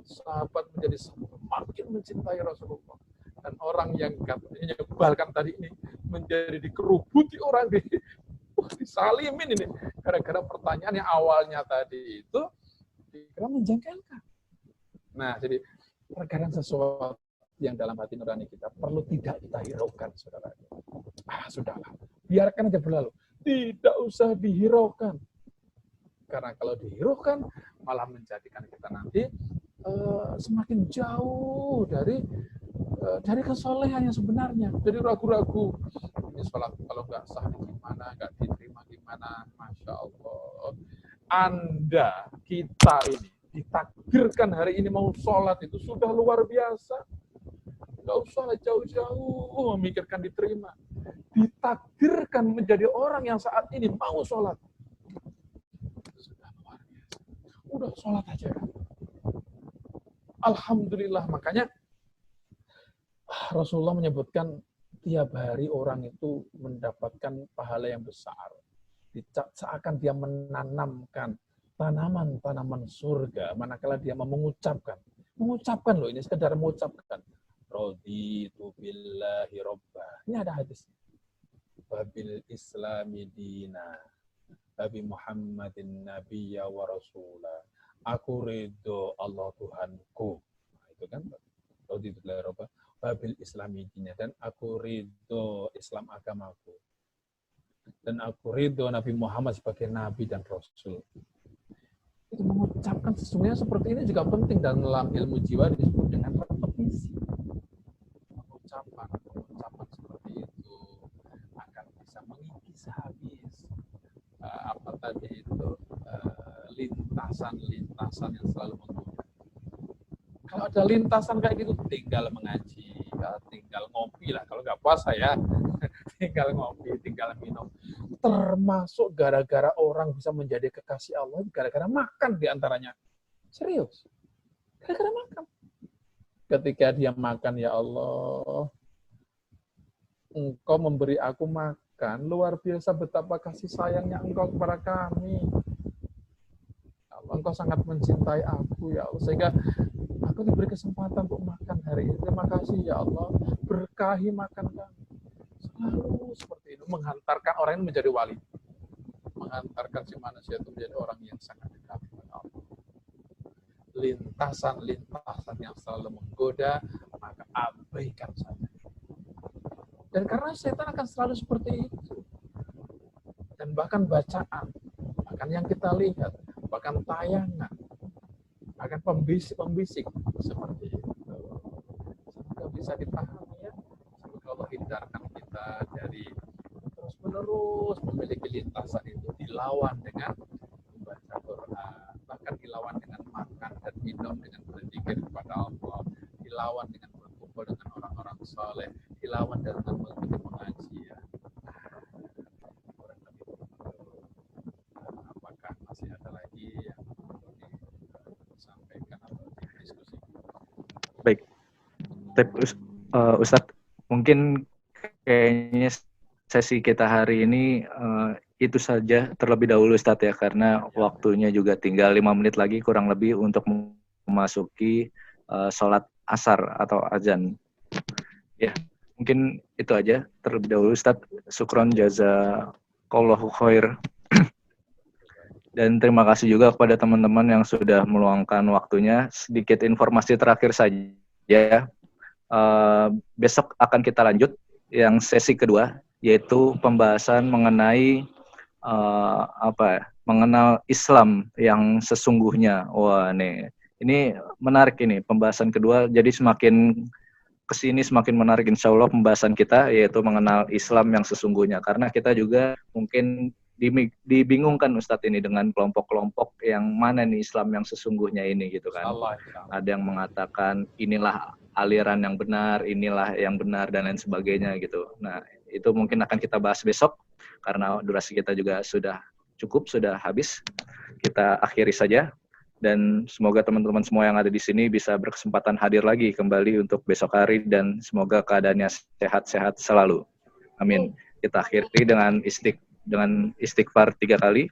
Sahabat menjadi semakin mencintai Rasulullah. Dan orang yang katanya nyebalkan tadi ini menjadi dikerubuti orang, disalimin ini. Gara-gara pertanyaan yang awalnya tadi itu dikira menjengkelkan. Nah, jadi perkara sesuatu yang dalam hati nurani kita perlu tidak kita hiraukan, saudara. Sudahlah, biarkan aja berlalu. Tidak usah dihiraukan. Karena kalau dihiraukan, malah menjadikan kita nanti semakin jauh dari kesolehan yang sebenarnya. Jadi ragu-ragu. Ini sholat kalau nggak sah gimana, nggak diterima gimana. Masya Allah. Anda, kita ini, ditakdirkan hari ini mau sholat itu sudah luar biasa. Nggak usah jauh-jauh memikirkan diterima. Ditakdirkan menjadi orang yang saat ini mau sholat. Sudah luar biasa. Udah sholat aja. Alhamdulillah. Makanya Rasulullah menyebutkan tiap hari orang itu mendapatkan pahala yang besar. Seakan dia menanamkan tanaman-tanaman surga. Manakala dia mengucapkan loh, ini sekedar mengucapkan. Raditu billahi rabbah. Ini ada hadisnya. Wabil islami dina. Wabi Muhammadin nabiyya wa rasulah. Aku ridho Allah Tuhanku. Nah, itu kan. Raditu billahi rabbah. Wabil islami dina. Dan aku ridho Islam agamaku. Dan aku ridho Nabi Muhammad sebagai nabi dan rasul. Itu mengucapkan sesungguhnya seperti ini juga penting dalam ilmu jiwa disebut dengan repetisi. Pengucapan seperti itu akan bisa mengikis habis lintasan yang selalu menggoda. Kalau ada lintasan kayak gitu, tinggal mengaji, tinggal ngopi lah. Kalau nggak puasa ya, tinggal ngopi, tinggal minum. Termasuk gara-gara orang bisa menjadi kekasih Allah, gara-gara makan diantaranya. Serius, gara-gara makan. Ketika dia makan, ya Allah, Engkau memberi aku menunjukkan luar biasa betapa kasih sayangnya Engkau kepada kami. Ya Allah, Engkau sangat mencintai aku, ya Allah, sehingga aku diberi kesempatan untuk makan hari ini. Terima kasih, ya Allah. Berkahi makan kami. Selalu seperti itu, menghantarkan orang ini menjadi wali. Menghantarkan si manusia itu menjadi orang yang sangat dekat dengan Allah. Lintasan-lintasan yang selalu menggoda, maka abaikan saja. Dan karena setan akan selalu seperti itu. Dan bahkan bacaan, bahkan yang kita lihat, bahkan tayangan, bahkan pembisik-pembisik seperti itu. Semoga bisa dipahami ya. Semoga Allah hindarkan kita dari terus-menerus memiliki lintasan itu, dilawan dengan membaca Quran, bahkan dilawan dengan makan dan minum dengan berzikir kepada Allah, dilawan dengan berkumpul dengan orang-orang soleh, dilawan dengan mengikuti pengajian. Kurang lebih begitu. Apakah masih ada lagi yang perlu disampaikan atau didiskusikan? Baik, Ustadz, mungkin kayaknya sesi kita hari ini itu saja terlebih dahulu Ustadz ya, karena waktunya juga tinggal 5 menit lagi kurang lebih untuk memasuki sholat asar atau azan. Ya, mungkin itu aja terlebih dahulu Ustadz. Syukron jazakallahu khair. Dan terima kasih juga kepada teman-teman yang sudah meluangkan waktunya. Sedikit informasi terakhir saja. Besok akan kita lanjut yang sesi kedua, yaitu pembahasan mengenai mengenal Islam yang sesungguhnya. Wah, ini menarik ini pembahasan kedua. Jadi semakin kesini semakin menarik insya Allah pembahasan kita, yaitu mengenal Islam yang sesungguhnya. Karena kita juga mungkin dibingungkan Ustadz ini dengan kelompok-kelompok yang mana nih Islam yang sesungguhnya ini gitu kan. Ada yang mengatakan inilah aliran yang benar, inilah yang benar dan lain sebagainya gitu. Nah, itu mungkin akan kita bahas besok karena durasi kita juga sudah cukup, sudah habis. Kita akhiri saja dan semoga teman-teman semua yang ada di sini bisa berkesempatan hadir lagi kembali untuk besok hari dan semoga keadaannya sehat-sehat selalu. Amin. Kita akhiri dengan istighfar 3 kali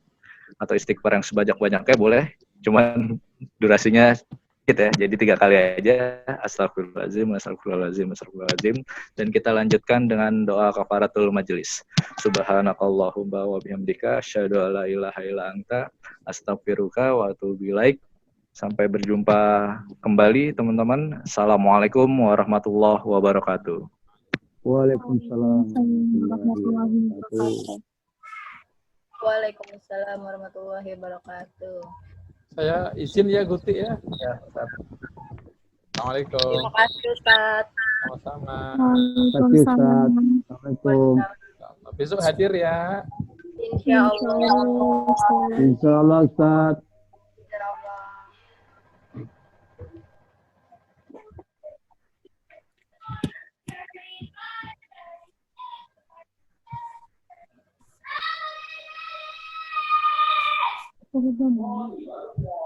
atau istighfar yang sebanyak-banyaknya boleh, cuman durasinya sedikit ya, jadi 3 kali aja. Astagfirullahaladzim, astagfirullahaladzim, astagfirullahaladzim. Dan kita lanjutkan dengan doa kafaratul majelis. Subhanakallahumma wa bihamdika asyhadu alla ilaha illa anta astaghfiruka wa atubu ilaik. Sampai berjumpa kembali teman-teman. Assalamualaikum warahmatullahi wabarakatuh. Waalaikumsalam warahmatullahi wabarakatuh. Waalaikumsalam warahmatullahi wabarakatuh. Saya izin ya Guti ya. Ya, Ustaz. Assalamualaikum. Terima kasih Ustaz. Sama-sama. Waalaikumsalam. Assalamualaikum. Besok hadir ya. Insya Allah. Insya Allah Ustaz. Insya Allah. Terima kasih.